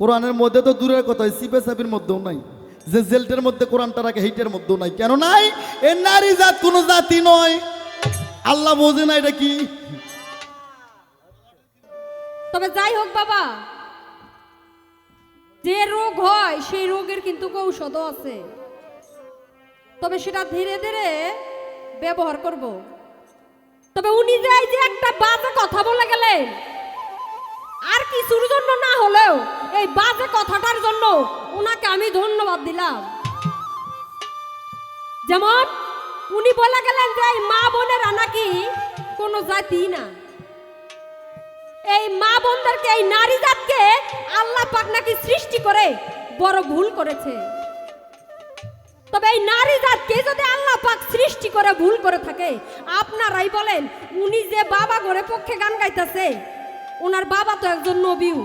কোরআনের মধ্যে তো দূরের কথা, সিপে সাপির মধ্যেও নাই, যে জেলটের মধ্যে কোরআনটা রাখে হেইটের মধ্যেও নাই। কেন নাই? এ নারী জাত কোনো জাতি নয়, আল্লাহ বোঝে না এটা কি। তবে যাই হোক বাবা, যে রোগ হয় সেই রোগের কিন্তু ঔষধও আছে, তবে সেটা ধীরে ধীরে ব্যবহার করব। তবে উনি যে এই যে একটা বাজে কথা বলে গেলেন, আর কিছুর জন্য না হলেও এই বাজে কথাটার জন্য উনাকে আমি ধন্যবাদ দিলাম। যেমন উনি বলে গেলেন যে এই মা বোনেরা নাকি কোনো জাতি না, এই মা বোনদেরকে, এই নারী জাতকে আল্লাহ পাক নাকি সৃষ্টি করে বড় ভুল করেছে। তবে এই নারী জাতকে যদি আল্লাহ পাক সৃষ্টি করে ভুল করে থাকে, আপনারাই বলেন উনি যে বাবা ঘরে পক্ষে গান গাইতেছে, ওনার বাবা তো একজন নবীও।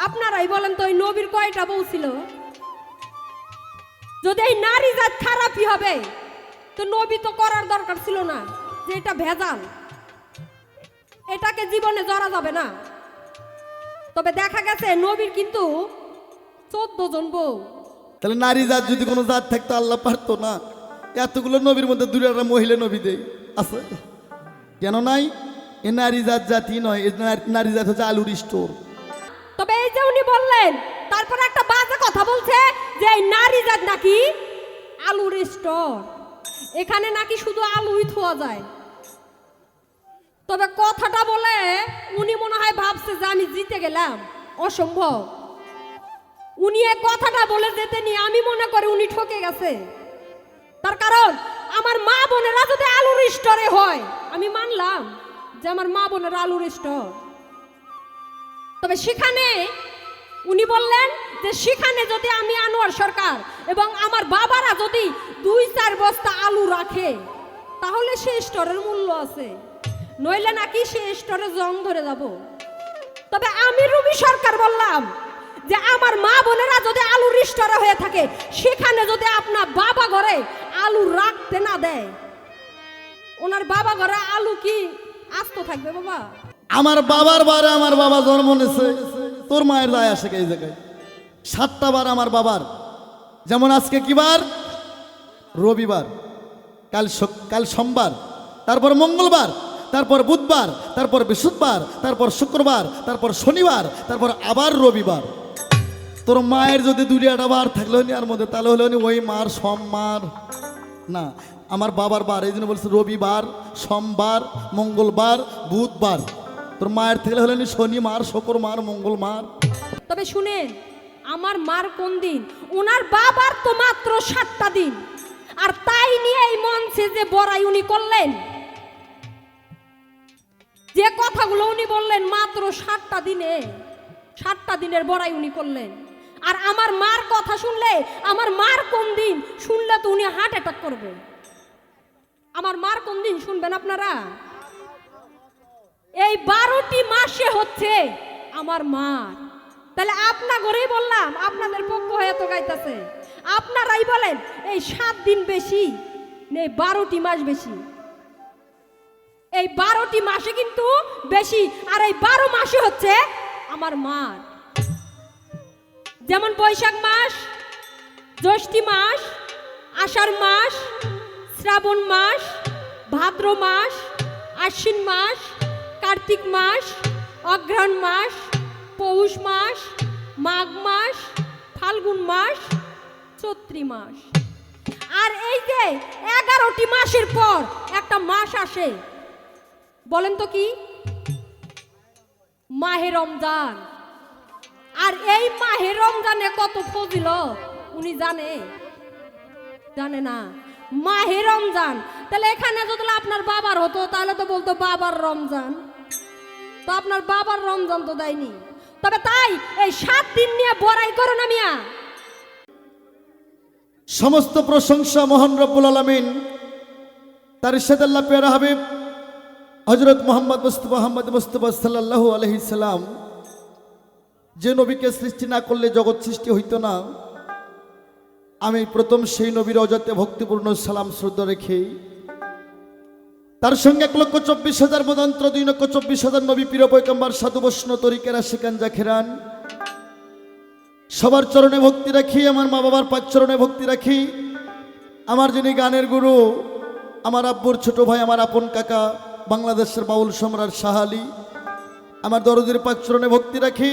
আপনারাই বলেন তো ওই নবীর কয়টা বউ ছিল? যদি এই নারী জাত খারাপই হবে তো নবী তো করার দরকার ছিল না যে এটা ভেজাল, এটাকে জীবনে জড়া যাবে না। তবে দেখা গেছে নবীর কিন্তু 14 জন বউ। তাহলে নারী জাত যদি কোনো জাত থাকতো আল্লাহ পারতো না এতগুলো নবীর মধ্যে দূরে একটা মহিলা নবী দেয় আছে? কেন নাই? এ নারী জাত জাতি নয়, এ নারী জাত হচ্ছে আলুর স্টোর। তবে এই যে উনি বললেন, তারপরে একটা বাজে কথা বলছে যে এই নারী জাত নাকি আলুর স্টোর, এখানে নাকি শুধু আলুই থোয়া যায়। তবে কথাটা বলে উনি মনে হয় ভাবছে যে আমি জিতে গেলাম, অসম্ভব। উনি এই কথাটা বলে যেতে নিয়ে আমি মনে করি উনি ঠকে গেছে। তার কারণ আমার মা বোনেরা যদি আলুর স্টোরে হয়, আমি মানলাম যে আমার মা বোনেরা আলুর স্টোর। তবে সেখানে উনি বললেন যে সেখানে যদি আমি আনোয়ার সরকার এবং আমার বাবারা যদি 2-4 বস্তা আলু রাখে তাহলে সে স্টোরের মূল্য আছে, নইলে নাকি সে স্টোরে জং ধরে যাব। তবে আমি রবি সরকার বললাম যে আমার মা বোনেরা যদি আলুর স্টোরে হয়ে থাকে, সেখানে যদি আপনার বাবা ঘরে আলু রাখতে না দেয়, ওনার বাবা ঘরে আলু কি আস্ত থাকবে? বাবা, আমার বাবার বারে আমার বাবা জন্ম নিয়েছে, তোর মায়ের দায় আসে এই জায়গায়। 7টা বার আমার বাবার, যেমন আজকে কি বার? রবিবার, কাল সোমবার, তারপর মঙ্গলবার, তারপর বুধবার, তারপর বৃহস্পতিবার, তারপর শুক্রবার, তারপর শনিবার, তারপর আবার রবিবার। তোর মায়ের যদি 2টা বার থাকলে আর মধ্যে, তাহলে হলে ওই মার সোমবার না, আমার বাবার বার। এই জন্য বলছে রবিবার, সোমবার, মঙ্গলবার, বুধবার। তোর মায়ের থাকলে হলেন শনিবার, শুক্রবার, মঙ্গলবার। তবে শুনেন, আমার মার কোন দিন? ওনার বাবার তো মাত্র 7টা দিন, আর তাই নিয়ে এই মঞ্চে যে বড়াই উনি করলেন, যে কথাগুলো উনি বললেন, মাত্র 7টা দিনে 7টা দিনের বড়াই উনি করলেন। আর আমার মার কথা শুনলে, আমার মার কোন দিন শুনলে তো উনি হার্ট অ্যাটাক করবে। আমার মার কোন দিন শুনবেন আপনারা? এই 12টি মাসে হচ্ছে আমার মার। তাহলে আপনা ঘরেই বললাম, আপনাদের পক্ষ হয়ে তো গাইতেছে, আপনারাই বলেন এই 7 দিন বেশি নেই, 12টি মাস বেশি। এই 12টি মাসে কিন্তু বেশি, আর এই 12 মাসে হচ্ছে আমার মার। যেমন বৈশাখ মাস, জ্যৈষ্ঠী মাস, আষাঢ় মাস, শ্রাবণ মাস, ভাদ্র মাস, আশ্বিন মাস, কার্তিক মাস, অঘ্রাণ মাস, পৌষ মাস, মাঘ মাস, ফাল্গুন মাস, চৈত্র মাস। আর এই যে 11টি মাসের পর একটা মাস আসে, বলেন তো কি? মাহে রমজান। আর এই মাহে রমজানে কত ফজিলত উনি জানে? জানে না। মাহে রমজান, তাহলে এখানে যদি আপনার বাবার হতো তাহলে তো বলতো বাবার রমজান, তো আপনার বাবার রমজান তো দেয়নি। তবে তাই এই 7 দিন নিয়ে বড়াই করো না মিয়া। সমস্ত প্রশংসা মহান রব্বুল আলামিন, তার ইরশাদ আল্লাহ পেয়ারা হাবিব হযরত মুহাম্মদ মুস্তাফা সাল্লাল্লাহু আলাইহি সাল্লাম, যে নবীকে সৃষ্টি না করলে জগৎ সৃষ্টি হইতো না। আমি প্রথম সেই নবীর অজাতে ভক্তিপূর্ণ সালাম শ্রদ্ধা রেখে তার সঙ্গে 1,24,000 মদন্ত্র, 2,24,000 নবী, প্রিয় পয়গম্বর, সাধু বৈষ্ণব তরিকেরা, শিকাঞ্জা খেরান, সবার চরণে ভক্তি রাখি, আমার মা বাবার পাক চরণে ভক্তি রাখি। আমার যিনি গানের গুরু, আমার আব্বুর ছোট ভাই, আমার আপন কাকা, বাংলাদেশের বাউল সম্রাট শাহ আলী, আমার দরদির পাক চরণে ভক্তি রাখি।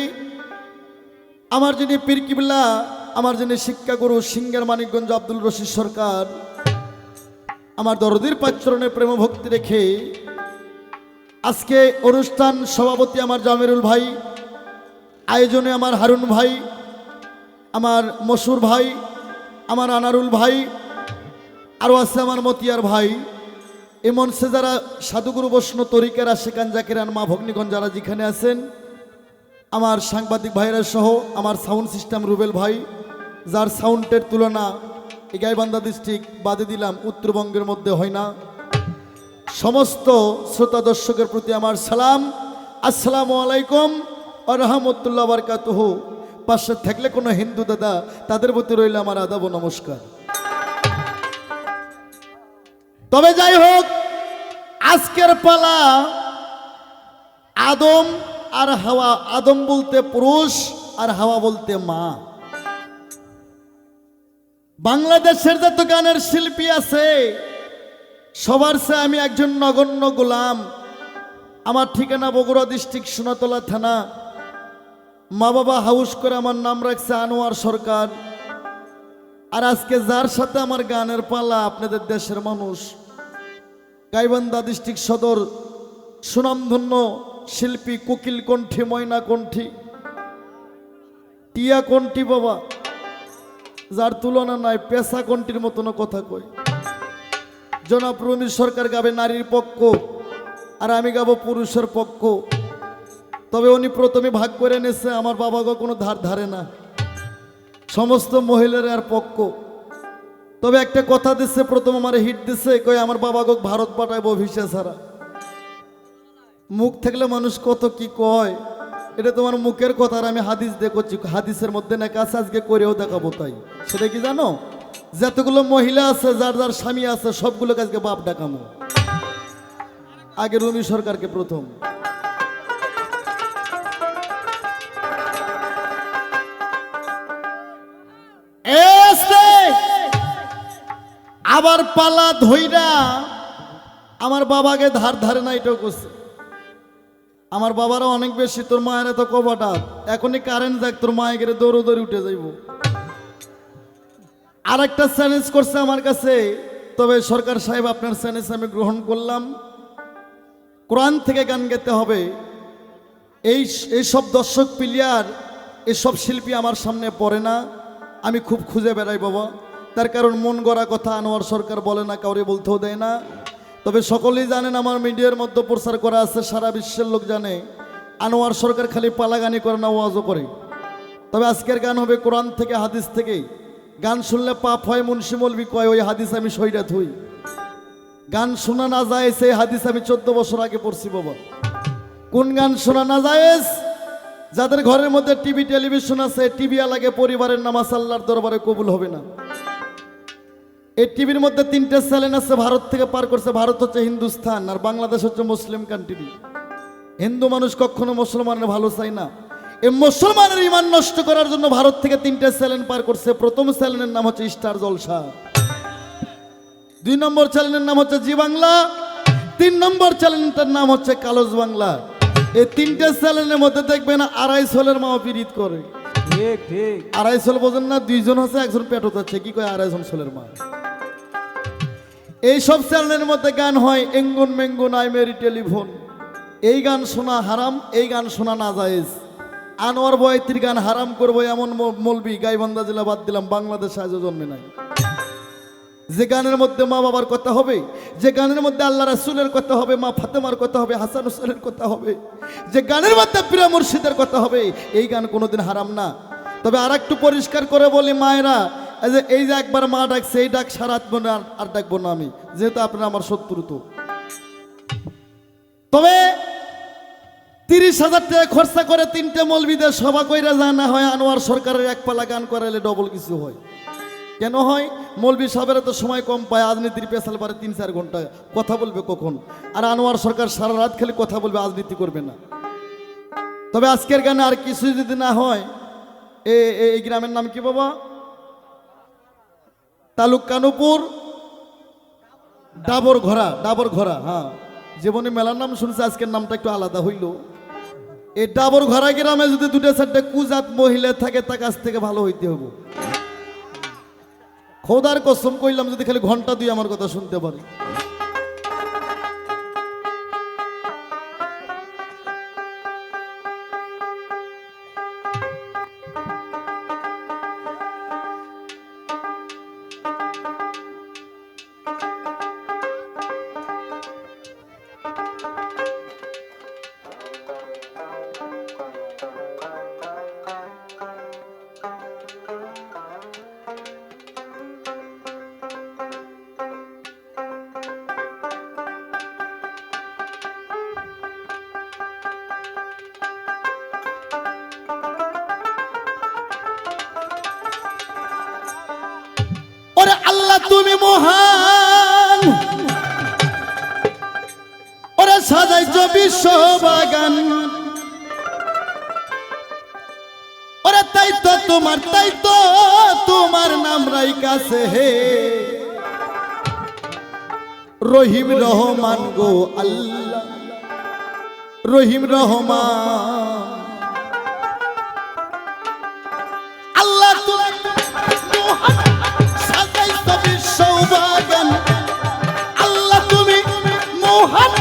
আমার যিনি পীর কিবলা, আমার যিনি শিক্ষাগুরু সিঙ্গার মানিকগঞ্জ আব্দুল রশিদ সরকার, আমার দরদির পাক চরণে প্রেম ভক্তি রেখে আজকে অনুষ্ঠান সভাপতি আমার জামিরুল ভাই, আয়োজনে আমার হারুন ভাই, আমার মসুর ভাই, আমার আনারুল ভাই, আরও আছে আমার মতিয়ার ভাই। এই মঞ্চে যারা সাধুগুরু বৈষ্ণব তরিকার আশেকান জাকিরান মা ভগ্নিগণ যারা যেখানে আছেন, আমার সাংবাদিক ভাইরা সহ আমার সাউন্ড সিস্টেম রুবেল ভাই, যার সাউন্ডের তুলনা এই গাইবান্ধা ডিস্ট্রিক্ট বাদে দিলাম উত্তরবঙ্গের মধ্যে হয় না। সমস্ত শ্রোতা দর্শকের প্রতি আমার সালাম, আসসালামু আলাইকুম ওয়া রাহমাতুল্লাহি ওয়া বারাকাতুহু। পাশে থাকলে কোনো হিন্দু দাদা, তাদের প্রতি রইল আমার আদাব ও নমস্কার। তবে যাই হোক, আজকের পালা আদম আর হাওয়া। আদম বলতে পুরুষ আর হাওয়া বলতে মা। বাংলাদেশের যত গানের শিল্পী আছে সবার চেয়ে আমি একজন নগণ্য গোলাম। আমার ঠিকানা বগুড়া ডিস্ট্রিক্ট সোনাতলা থানা। মা বাবা হাউস করে আমার নাম রাখছে আনোয়ার সরকার। আর আজকে যার সাথে আমার গানের পালা, আপনাদের দেশের মানুষ, গাইবান্ধা ডিস্ট্রিক্ট সদর সুনামধন্য শিল্পী কোকিল কণ্ঠী, ময়না কণ্ঠী, টিয়া কণ্ঠী বাবা, যার তুলনা নাই, পেশা কণ্ঠীর মতন কথা কই। জনাব রুমি সরকার গাবে নারীর পক্ষ, আর আমি গাবো পুরুষের পক্ষ। তবে উনি প্রথমে ভাগ করে নেছে, আমার বাবাকে কোনো ধার ধারে না, সমস্ত মহিলার আর পক্ষ। তবে একটা কথা দিচ্ছে, প্রথম আমার হিট দিচ্ছে, কই আমার বাবাকে ভারত পাঠাইবো ভিসা ছাড়া। মুখ থাকলে মানুষ কত কি কয়, এটা তোমার মুখের কথা। আর আমি হাদিস দেখছি, হাদিসের মধ্যে না কাছে আজকে করেও দেখাবো। তাই সেটা কি জানো, যতগুলো মহিলা আছে, যার যার স্বামী আছে, সবগুলোকে আজকে বাপ ডাকামো। আগে রুমি সরকারকে প্রথম। আবার পালা ধইরা আমার বাবাকে ধার ধারে না, এটাও করছে। আমার বাবারা অনেক বেশি, তোর মায়ের এত কবাটা, এখনই কারেন্ট যাক, তোর মায়ের গেলে দৌড়ো দৌড়ি উঠে যাইব। আর একটা চ্যালেঞ্জ করছে আমার কাছে। তবে সরকার সাহেব, আপনার চ্যালেঞ্জ আমি গ্রহণ করলাম। কোরআন থেকে গান গাইতে হবে। এইসব দর্শক প্লেয়ার, এসব শিল্পী আমার সামনে পড়ে না। আমি খুব খুঁজে বেড়াই বাবা। তার কারণ মন গড়া কথা আনোয়ার সরকার বলে না, কাউরে বলতেও দেয় না। তবে সকলেই জানেন, আমার মিডিয়ার মধ্যে প্রচার করা আছে, সারা বিশ্বের লোক জানে আনোয়ার সরকার খালি পালা গানি করে না, ওয়াজও করে। তবে আজকের গান হবে কোরআন থেকে, হাদিস থেকে। গান শুনলে পাপ হয়, মুন্সি মৌলবি কয়, ওই হাদিস আমি সইরা থুই। গান শোনা না যায়, সেই হাদিস আমি 14 বছর আগে পড়ছি বাবা। কোন গান শোনা না যায়? যাদের ঘরের মধ্যে টিভি টেলিভিশন আছে, টিভি আলাগে পরিবারের নামাজ আল্লাহর দরবারে কবুল হবে না। এই টিভির মধ্যে 3টে চ্যানেল আছে, ভারত থেকে পার করছে। ভারত হচ্ছে হিন্দুস্থান, আর বাংলাদেশ হচ্ছে মুসলিম কান্ট্রি। হিন্দু মানুষ কখনো মুসলমানের ভালো চায় না। এই মুসলমানের ইমান নষ্ট করার জন্য ভারত থেকে 3টে চ্যানেল পার করছে। প্রথম চ্যানেলের নাম হচ্ছে স্টার জলসা, 2 নম্বর চ্যানেলের নাম হচ্ছে জি বাংলা, 3 নম্বর চ্যানেলটার নাম হচ্ছে কালোজ বাংলা। এই 3টে চ্যানেলের মধ্যে দেখবেন 2.5 সোলের মা পিরিত করে। ঠিক ঠিক 2.5 সোল বোঝেন না? 2 জন আছে, একজন পেটত আছে, কি কয় 2.5 সোলের মা। এই সব চ্যানেলের মধ্যে গান হয় এঙ্গুন মেঙ্গুন আই মেরি টেলিফোন। এই গান শোনা হারাম, এই গান শোনা না জায়েজ। আনোয়ার বয়াতির গান হারাম করবো এমন মৌলবি গাইবান্ধা জেলা বাদ দিলাম, বাংলাদেশে আজও জন্মে নাই। যে গানের মধ্যে মা বাবার কথা হবে, যে গানের মধ্যে আল্লাহ রাসূলের কথা হবে, মা ফাতেমার কথা হবে, হাসান হুসেনের কথা হবে, যে গানের মধ্যে প্রিয় মুর্শিদের কথা হবে, এই গান কোনোদিন হারাম না। তবে আর একটু পরিষ্কার করে বলি মায়েরা, এই যে একবার মা ডাকছে, এই ডাক সারা মনে আর ডাকবো না আমি, যেহেতু আপনারা আমার শত্রু। তো তবে 30,000 টাকা খরচা করে 3টে মৌলবীদের সভা কইরা জানা হয়, আনোয়ার সরকারের এক পালা গান করাইলে ডবল কিছু হয়। কেন হয়? মৌলবী সাহেবের তো সময় কম পায়, রাজনীতির পেশাল পারে 3-4 ঘন্টা কথা বলবে কখন। আর আনোয়ার সরকার সারা রাত খালি কথা বলবে, রাজনীতি করবে না। তবে আজকের গানে আর কিছু যদি না হয়, এই গ্রামের নাম কি বাবা? তালুক কানুপুর ডাবর ঘোড়া, ডাবর ঘোড়া। হ্যাঁ, জীবনে মেলার নাম শুনছে, আজকের নামটা একটু আলাদা হইল। এই ডাবর ঘোড়া গ্রামে যদি দুটো চারটে কুজাত মহিলা থাকে, তার কাছ থেকে ভালো হইতে হবে। খোদার কসম কইলাম, যদি খালি ঘন্টা দিয়ে আমার কথা শুনতে পারি। ওরে আল্লাহ তুমি মহান, ওরে সাজাইছ বিশ্ব বাগান, ওরে তাই তো তোমার নাম রাইকাছে হে রহিম রহমান গো আল্লাহ, রহিম রহমান। আল্লাহ তুমি মহান, সাজাইছ বিশ্ব বাগান, আল্লাহ তুমি মহান,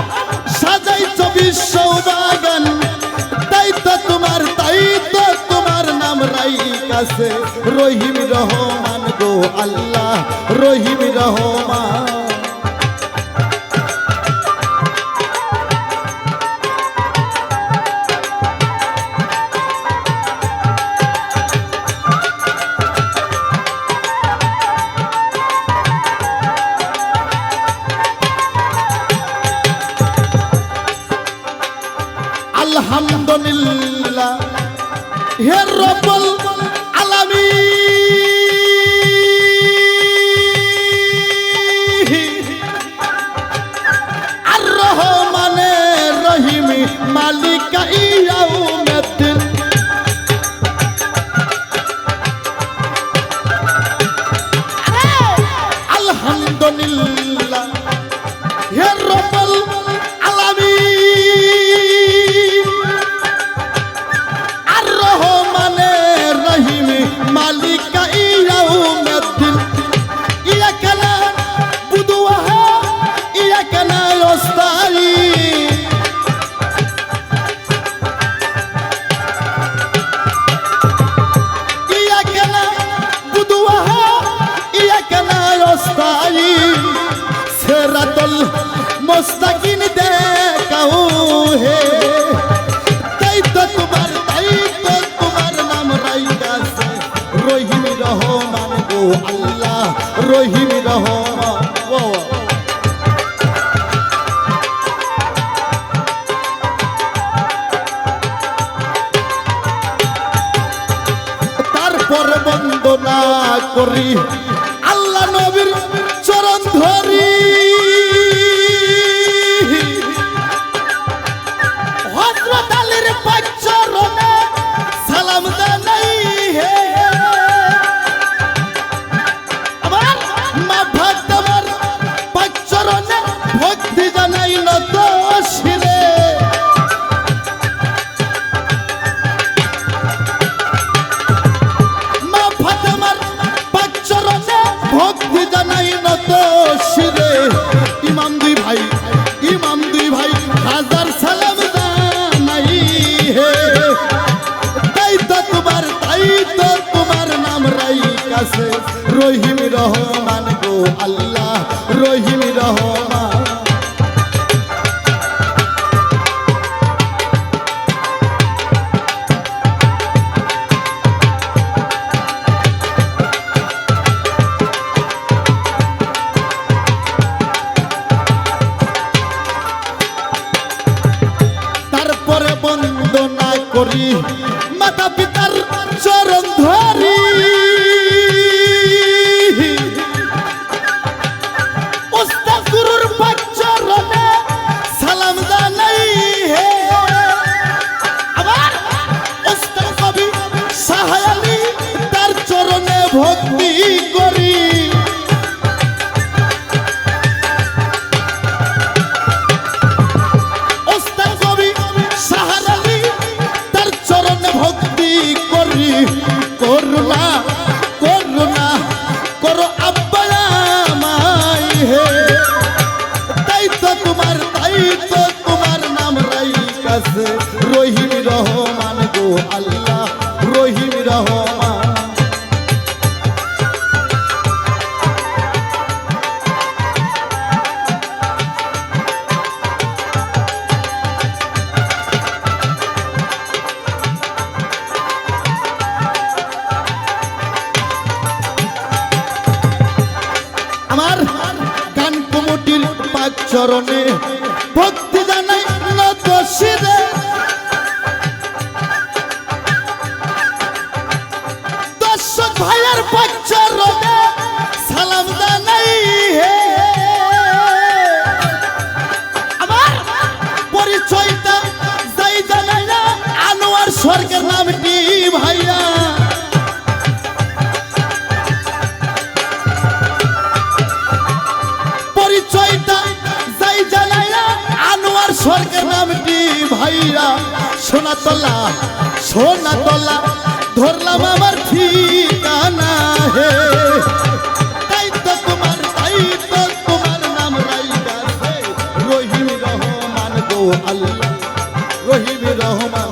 সাজাইছ বিশ্ব বাগান, তাই তো তোমার নাম রাইকাছে রহিম রহমান গো আল্লাহ, রহিম রহমান। আলহামদুলিল্লাহ হে রব্বুল আলামিন, আর রহমানের রহিম মালিক ইয়াউমিদ্দিন। আলহামদুলিল্লাহ হে রব্বুল আলামিন, আর রহমানের রহিম মালিক ইয়াউমিদ্দিন। ইয়াকা না'বুদু ওয়া ইয়াকা নাস্তাঈন। ইয়াকা না'বুদু ওয়া ইয়াকা নাস্তাঈন। সিরাতাল মুস্তাকিম দেখাও হে, তাই তো তোমার নাম রাইকাছে রহিম রহমান গো আল্লাহ, রহিম রহমান। তারপর বন্দনা করি আল্লাহ নবীর চরণ ধরি, হযরত আলীর পাক চরণে সালাম জানাই হে। আমার মা ফাতেমার পাক চরণে ভক্তি জানাই নত শিরে। মা ফাতেমার পাক চরণে ভক্তি জানাই নত শিরে। ইমাম দুই ভাই হাজার সালাম জানাই হে, তাই তো তোমার নাম রাইকাছে রহিম রহমান গো আল্লাহ, রহিম রহমান। তারপরে বন্দনা করি মাতা পিতার চরণ ধরি, উস্তাদ গুরুর পাক চরণে সালাম জানাই হে। আবার উস্তাদ কবি শাহ আলী নবী করুণা করুণা করো আব্বা আমায় হে তাই তো তোমার নাম রাইকাছে রহিম রহমান গো আল্লাহ রহিম রহমান। আমার গান কমিটির পাক চরণে ভক্তি জানাই নত শিরে দর্শক ভাইয়ের পাক চরণে সালাম জানাই হে আমার পরিচয়টা যাই জানাই না আনোয়ার স্বর্গের নামটি ভাইয়া পরিচয়টা যাই জানাই না আনোয়ার স্বর্গের নামটি ভাইরা সোনাতলা সোনাতলা ধরলাম আমার ঠিকানা হে তাই তো তোমার নাম রাইগাছে রহিম রহমান গো আল্লাহ রহিম রহমান।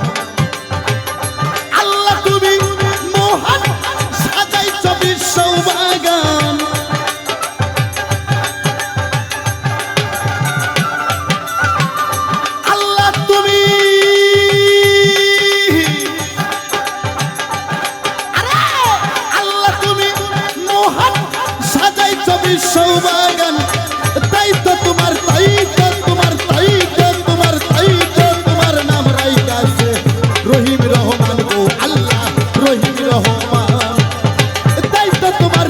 আল্লাহ তুমি মহান সাজাইছ বিশ্ব বাগান সৌভাগান তাই তো তোমার নাম রাইকাছে রহিম রহমান গো আল্লাহ রহিম রহমান তাই তো তোমার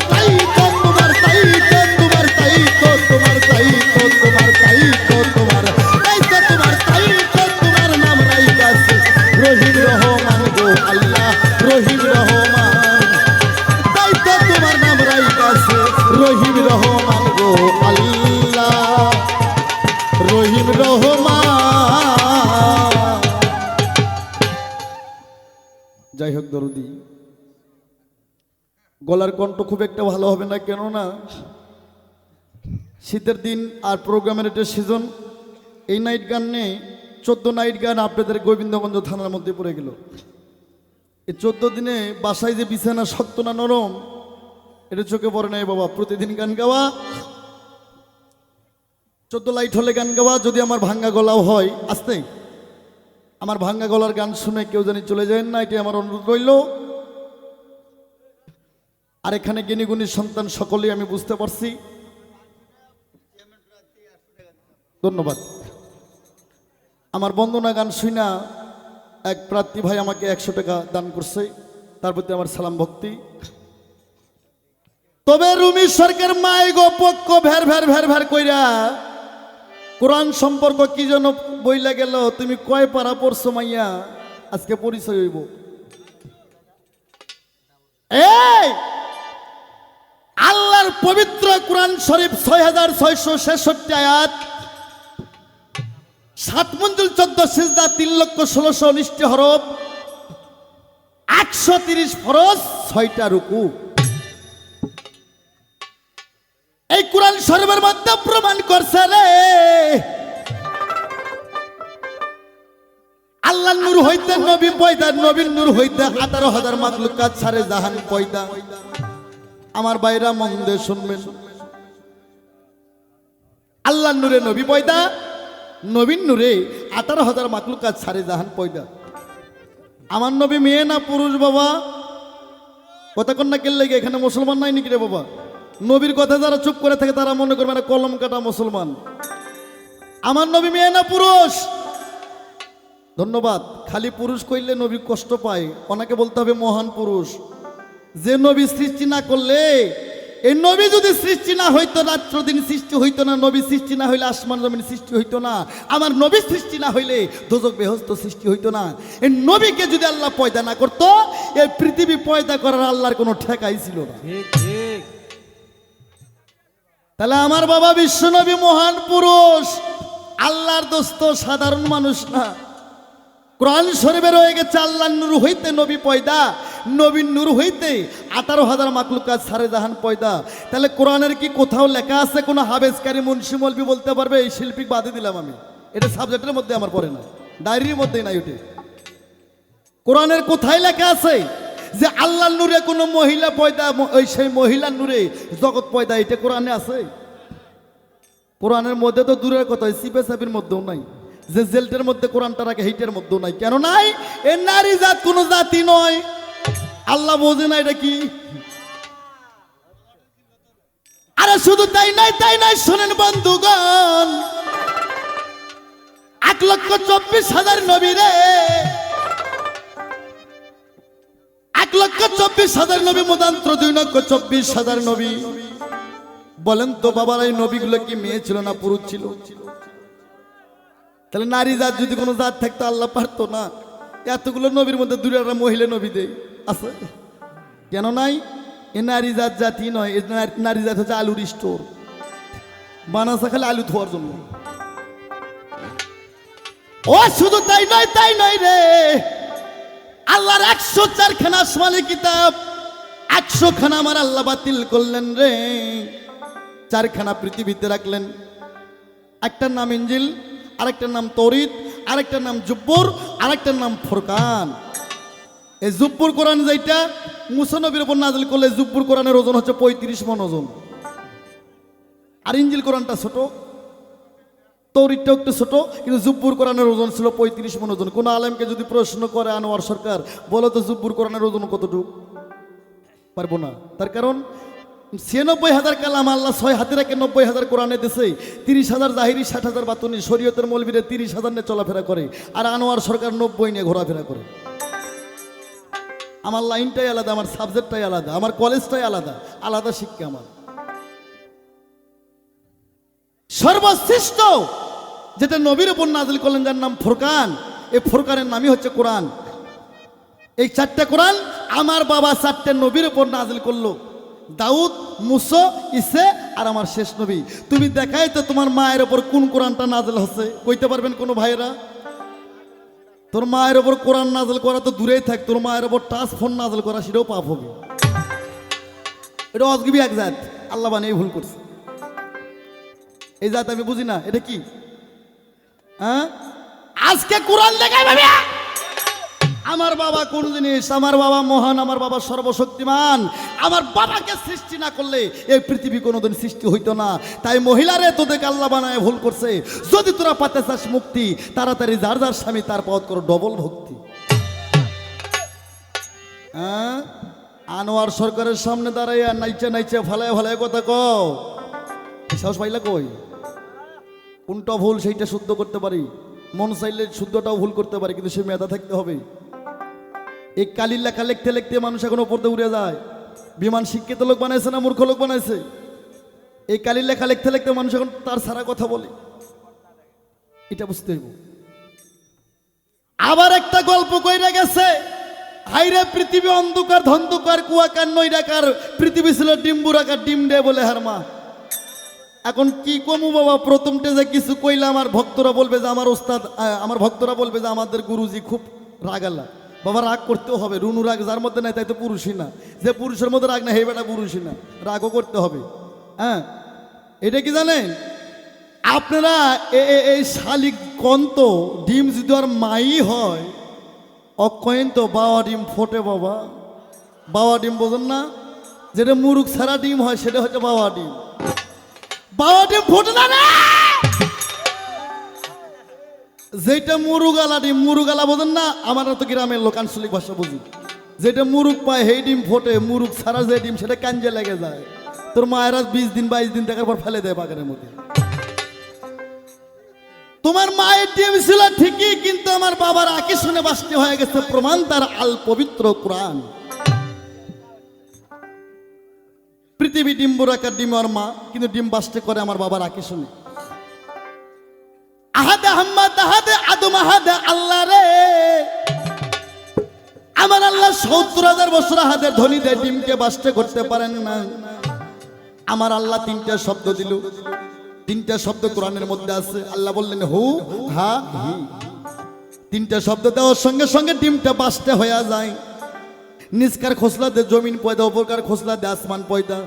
নাম রাইকাছে রহিম রহমান গো আল্লাহ রহিম রহমান তাই তো তোমার নাম রাইকাছে রহিম রহমান গো আল্লাহ রহিম রহমান। যাই হোক দরদি গলার কণ্ঠ খুব একটা ভালো হবে না, কেননা শীতের দিন আর প্রোগ্রামের একটা সিজন। এই নাইট গান নিয়ে 14 নাইট গান আপনাদের গোবিন্দগঞ্জ থানার মধ্যে পড়ে গেল। এই 14 দিনে বাসায় যে বিছানা শক্ত না নরম এটা চোখে পড়ে নাই বাবা। প্রতিদিন গান গাওয়া, 14 লাইট হলে গান গাওয়া, যদি আমার ভাঙ্গা গলাও হয় আসতে আমার ভাঙ্গা গলার গান শুনে কেউ জানি চলে যায় না, এটি আমার অনুরোধ রইল। আর এখানে জ্ঞানীগুণী সন্তান সকলেই আমি বুঝতে পারছি, ধন্যবাদ। আমার বন্দনা গান শুনা এক প্রার্থী ভাই আমাকে 100 টাকা দান করছে, তার প্রতি আমার সালাম ভক্তি। তবে রুমি সরকার মাই গো পক্ষ ভের ভের ভের ভের কইরা কোরআন সম্পর্ক কি যেন বইলা গেল, তুমি কয় পারা পড়ছো মাইয়া, আজকে পরিচয় হইব। এই আল্লাহর পবিত্র কোরআন শরীফ 6666 আয়াত, 7 মঞ্জিল 14 সিজদা 3,16,19 হরফ, 130 ফরজ, 6টা রুকু। এই কোরআন শরীফের মধ্যে প্রমাণ করছে রে আল্লাহ নূর হইতে নবী পয়দা, নবীর নূর হইতে 18,000 মাখলুকাত সারে জাহান পয়দা। আমার বাইরা মন দিয়ে শুনবেন, আল্লাহ নূরে নবী পয়দা, নবীর নূরে 18,000 মাখলুকাত সারে জাহান পয়দা। আমার নবী মেয়ে না পুরুষ বাবা? কথা কন্যা কেলে এখানে মুসলমান নাই নাকি রে বাবা? নবীর কথা যারা চুপ করে থাকে তারা মনে করবে না কলম কাটা মুসলমান। আমার নবী মেয়ে না পুরুষ? ধন্যবাদ। খালি পুরুষ কইলে নবী কষ্ট পায়, ওনাকে বলতে হবে মহান পুরুষ। যে নবী সৃষ্টি না করলে, এই নবী যদি সৃষ্টি না হইতো রাত্র দিন সৃষ্টি হইতো না, নবী সৃষ্টি না হইলে আসমান জমিন সৃষ্টি হইতো না, আমার নবী সৃষ্টি না হইলে দোজক বেহস্ত সৃষ্টি হইতো না। এই নবীকে যদি আল্লাহ পয়দা না করতো, এই পৃথিবী পয়দা করার আল্লাহর কোনো ঠেকাই ছিল না। তাহলে আমার বাবা বিশ্ব নবী মহান পুরুষ, আল্লাহর দোস্ত, সাধারণ মানুষ না। কোরআন শরীফে রয়ে গেছে আল্লাহর নূর হইতে নবী পয়দা, নবীন নূর হইতে 18,000 মাকলুকাত সারে জাহান পয়দা। তাহলে কোরআনের কি কোথাও লেখা আছে কোনো হাবেজকারী মুন্সি মৌলবি বলতে পারবে এই শিল্পী বাদে দিলাম আমি, এটা সাবজেক্টের মধ্যে আমার পড়ে না, ডায়েরির মধ্যেই নাই ওঠে। কোরআনের কোথায় লেখা আছে যে আল্লাহর নূরে কোনো মহিলা পয়দা, ওই সেই মহিলার নূরে জগৎ পয়দা, এটা কোরআনে আছে? কোরআনের মধ্যে তো দূরের কথা, সিপে সাবির মধ্যেও নাই, যে জেলটের মধ্যে কোরআনটা রাখে হিটের মধ্যেও নাই। কেন নাই? এ নারী জাত কোনো জাতি নয়, আল্লাহ বোঝে না এটা কি। আরে শুধু তাই নাই, শোনেন বন্ধুগণ, 1,24,000 নবী রে, 1,24,000 নবী মতান্তর 2,24,000 নবী। বলেন তো বাবার এই নবীগুলো কি মেয়ে ছিল না পুরুষ ছিল? তাহলে নারী জাত যদি কোনো জাত থাকতো আল্লাহ পারতো না এতগুলো নবীর মধ্যে দূরে একটা মহিলা নবী দেয় আছে? কেন নাই? এ নারী জাত জাতি নয়, এ নারী জাত হচ্ছে আলুর স্টোর, বানাসা খালি আলু ধোয়ার জন্য। ও শুধু তাই নয় রে, আল্লাহর 104 খানা আসমানি কিতাব, 100 খানা আমার আল্লাহ বাতিল করলেন রে, 4 খানা পৃথিবীতে রাখলেন। একটার নাম ইঞ্জিল, আরেকটার নাম তৌরিত, আরেকটার নাম জুব্বুর, আরেকটার নাম ফুরকান। এই জুব্বুর কোরআন যেটা মুসা নবীর উপর নাযিল করলে, জুব্বুর কোরআনের ওজন হচ্ছে 35 মণ ওজন, আর ইঞ্জিল কোরআনটা ছোট, তৌরিতটা একটু ছোট, কিন্তু জুব্বুর কোরআনের ওজন ছিল 35 মণ ওজন। কোন আলেমকে যদি প্রশ্ন করে আনোয়ার সরকার বলো তো জুব্বুর কোরআনের ওজন কতটুকু, পারবো না। তার কারণ 96,000 কালাম আল্লাহ 6 হাতে রেখে 90,000 কোরআনে দিছে, 30,000 জাহিরি, 60,000 বাতুনি, শরীয়তের মৌলবীরা 30,000 নিয়ে চলাফেরা করে, আর আনোয়ার সরকার 90 নিয়ে ঘোরাফেরা করে। আমার লাইনটাই আলাদা, আমার সাবজেক্টটাই আলাদা, আমার কলেজটাই আলাদা, আলাদা শিক্ষা আমার। সর্বশ্রেষ্ঠ যেটা নবীর উপর নাযিল করলেন যার নাম ফুরকান, এই ফুরকানের নামই হচ্ছে কোরআন। এই 4টে কোরআন আমার বাবা 4টে নবীর উপর নাযিল করলো, দাউদ, মুসা, ঈসা আর আমার শেষ নবী। তুমি দেখাই তো তোমার মায়ের ওপর কোন কোরআনটা নাযিল হচ্ছে, কইতে পারবেন কোনো ভাইয়েরা? তোর মায়ের ওপর কোরআন নাযিল করা তো দূরেই থাক, তোর মায়ের ওপর টাচ ফোন নাযিল করা সেটাও পাপ হবে। এটা অজগবি এক জাত, আল্লাহ বানিয়ে ভুল করছে। এই জাত আমি বুঝি না, এটা কি? হ্যাঁ, আজকে কোরআন দেখাই ভাবে আমার বাবা কোন জিনিস? আমার বাবা মহান, আমার বাবা সর্বশক্তিমান। আমার বাবাকে সৃষ্টি না করলে এই পৃথিবী কোনোদিন সৃষ্টি হইতো না। তাই মহিলারে তোদেরকে আল্লাহ বানায় ভুল করছে। যদি তোরা পাতে চাস মুক্তি, তাড়াতাড়ি যার যার স্বামী তার পথ করো ডবল ভক্তি। হ্যাঁ, আনোয়ার সরকারের সামনে দাঁড়াইয়া নাইচে ফালায় ফালায় কথা কও, সাহস পাইলা কই? কোনটা ভুল সেইটা শুদ্ধ করতে পারি, মন চাইলে শুদ্ধটাও ভুল করতে পারি, কিন্তু সে মেধা থাকতে হবে। এই কালির লেখা লিখতে লিখতে মানুষ এখন ওপর দিয়ে উড়ে যায়। বিমান শিক্ষিত লোক বানাইছে না মূর্খ লোক বানাইছে? এই কালির লেখা লিখতে লিখতে মানুষ এখন তার সারা কথা বলে, এটা বুঝতে হইব। আবার একটা গল্প কইরা গেছে, হাইরে পৃথিবী অন্ধকার ধন্ধকার কুয়াকার নৈরাকার, পৃথিবী ছিল ডিম্বুরাকার, ডিম ডে বলে হার মা। এখন কি কমু বাবা, প্রথমটা যে কিছু কইলাম আর ভক্তরা বলবে যে আমার ওস্তাদ, আমার ভক্তরা বলবে যে আমাদের গুরুজি খুব রাগালা। বাবা রাগ করতেও হবে, রুনু রাগ যার মধ্যে নাই তাই তো পুরুষই না। যে পুরুষের মধ্যে রাগ না হে বেটা পুরুষই না, রাগও করতে হবে। হ্যাঁ, এটা কি জানেন আপনারা? এই শালিক কন্ত ডিম যদি আর মাই হয় অকয়েন তো বাবা ডিম ফোটে বাবা। বাবা ডিম বোঝেন না? যেটা মুরুখ ছাড়া ডিম হয় সেটা হচ্ছে বাবা ডিম। বাবা ডিম ফোটে না রে, যেটা মুরুগালা ডিম, মুরুগালা বোঝেন না? আমার তো গ্রামের লোক, আঞ্চলিক ভাষা বুঝি। যেটা মুরুগ পায় সেই ডিম ফোটে, মুরুগ ছাড়া যে ডিম সেটা কাঞ্জে লেগে যায়। তোর মায়েরা 20 দিন 22 দিন দেখার পর ফেলে দেয় বাগানের মধ্যে। তোমার মায়ের ডিম ছিল ঠিকই, কিন্তু আমার বাবার আঁকি শুনে বাসটি হয়ে গেছে, প্রমাণ তার আল পবিত্র কোরআন। পৃথিবী ডিম্বুরাকার ডিম আর মা, কিন্তু ডিম বাসতে করে আমার বাবার আঁকি শুনে। আহাদে আহম্মদ আহাদে আদম আহাদে আল্লাহ রে, আমার আল্লাহ 70,000 বছর আহাদের ধ্বনি দেয়, ডিমকে বাসতে করতে পারেন না। আমার আল্লাহ 3টা শব্দ দিল, 3টা শব্দ কোরআনের মধ্যে আছে। আল্লাহ বললেন হু হা হি, 3টা শব্দ দেওয়ার সঙ্গে সঙ্গে ডিমটা বাসতে হয়ে যায়। নিচকার খোসলা দে জমিন পয়দা, উপরকার খোসলা দে আসমান পয়দা।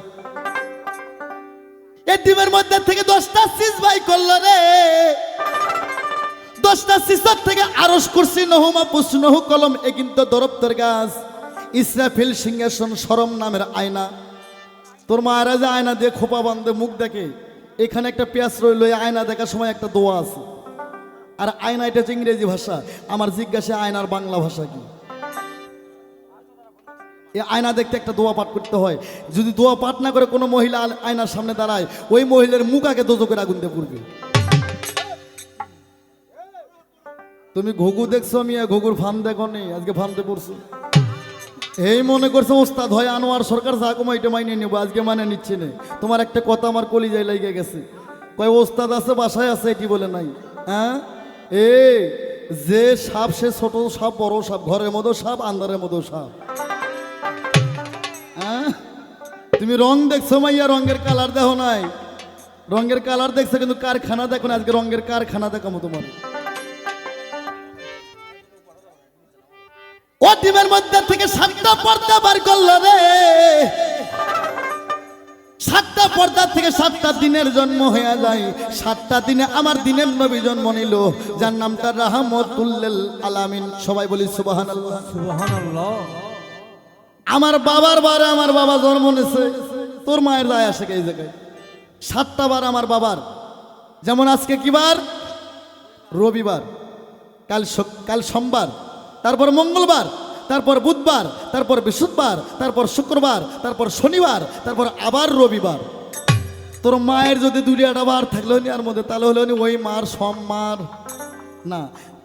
এই ডিমের মধ্যে থেকে 10টা সিজ বাই করলো রে, 10টা সিজর থেকে আরশ কুরসি নহমা পুষ্ণহু কলম, এ কিন্তু দরপ্তর গাছ, ইসরাফিল সিংহাসন, শরম নামের আয়না। তোর মায়েরা যে আয়না দিয়ে খোপা বান্ধে মুখ দেখে, এখানে একটা পেঁয়াজ রইল, এই আয়না দেখার সময় একটা দোয়া আছে। আর আয়না এটা হচ্ছে ইংরেজি ভাষা। আমার জিজ্ঞাসা আয়নার বাংলা ভাষা কি? এই আয়না দেখতে একটা দোয়া পাঠ করতে হয়। যদি দোয়া পাঠ না করে কোনো মহিলা আয়নার সামনে দাঁড়ায়, ওই মহিলার মুখ আগে দোজকের আগুন দিয়ে পুড়বে। তুমি ঘুঘু দেখছো, আমি ঘুঘুর ফার্ম দেখো নি, আজকে ফার্মতে পড়ছো। এই মনে করছে ওস্তাদ হয় আনোয়ার সরকার, যা কমা এটা মাইনে নেবো, আজকে মানে নিচ্ছে না। তোমার একটা কথা আমার কলিজায় লেগে গেছে, কয় ওস্তাদ আছে বাসায় আছে, এটি বলে নাই। হ্যাঁ, এ যে সাপ সে ছোট সাপ বড় সাপ, ঘরের মধ্যে সাপ আন্ধারের মধ্যে সাপ। হ্যাঁ, তুমি রং দেখছো মাইয়া, রঙের কালার দেখো নাই, রঙের কালার দেখছো কিন্তু কারখানা দেখো না। আজকে রঙের কারখানা দেখাবো তোমার। ও ডিমের মধ্যে থেকে 7টা পর্দা বার করলো রে, 7টা পর্দা থেকে 7টা দিনের জন্ম হয়ে যায়। 7টা দিনে আমার দিনের নবী জন্ম নিল, যার নাম তার রাহমাতুল্লিল আলামিন। সবাই বলি সুবহানাল্লাহ, সুবহানাল্লাহ। আমার বাবার বারে আমার বাবা জন্ম নিয়েছে, তোর মায়ের দায় আসে এই জায়গায়। 7টা বার আমার বাবার, যেমন আজকে কি বার? রবিবার, কাল সোমবার, তারপর মঙ্গলবার, তারপর বুধবার, তারপর বৃহস্পতিবার, তারপর শুক্রবার, তারপর শনিবার, তারপর আবার রবিবার। তোর মায়ের যদি 2টা বার থাকলো নি আর মধ্যে, তাহলে হলো নি ওই মার সোমবার না,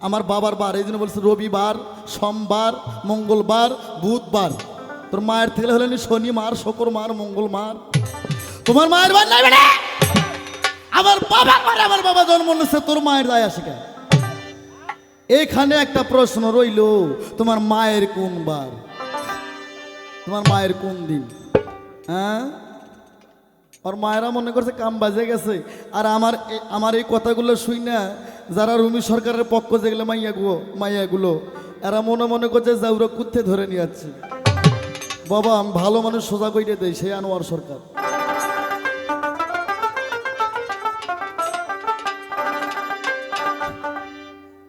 আমার বাবার বার। এই জন্য বলছে রবিবার, সোমবার, মঙ্গলবার, বুধবার। তোর মায়ের থাকলে হলো নি শনিবার, শুক্রবার, মঙ্গলবার। তোমার মায়ের বার নাই বেটা, আমার বাবার বার। আমার বাবা জন্ম নিচ্ছে, তোর মায়ের দায় আসে কেন? এখানে একটা প্রশ্ন রইল, তোমার মায়ের কোন বার? তোমার মায়ের কোন দিন? হ্যাঁ, আর মায়েরা মনে করছে কাম বাজে গেছে। আর আমার এই কথাগুলো শুই না যারা রুমি সরকারের পক্ষ যেগুলো মাইয়াগুলো, এরা মনে করছে যাউরা কুত্তে ধরে নিয়ে যাচ্ছে। বাবা, আমি ভালো মানুষ সোজা কইরে দেয়, সেই আনোয়ার সরকার।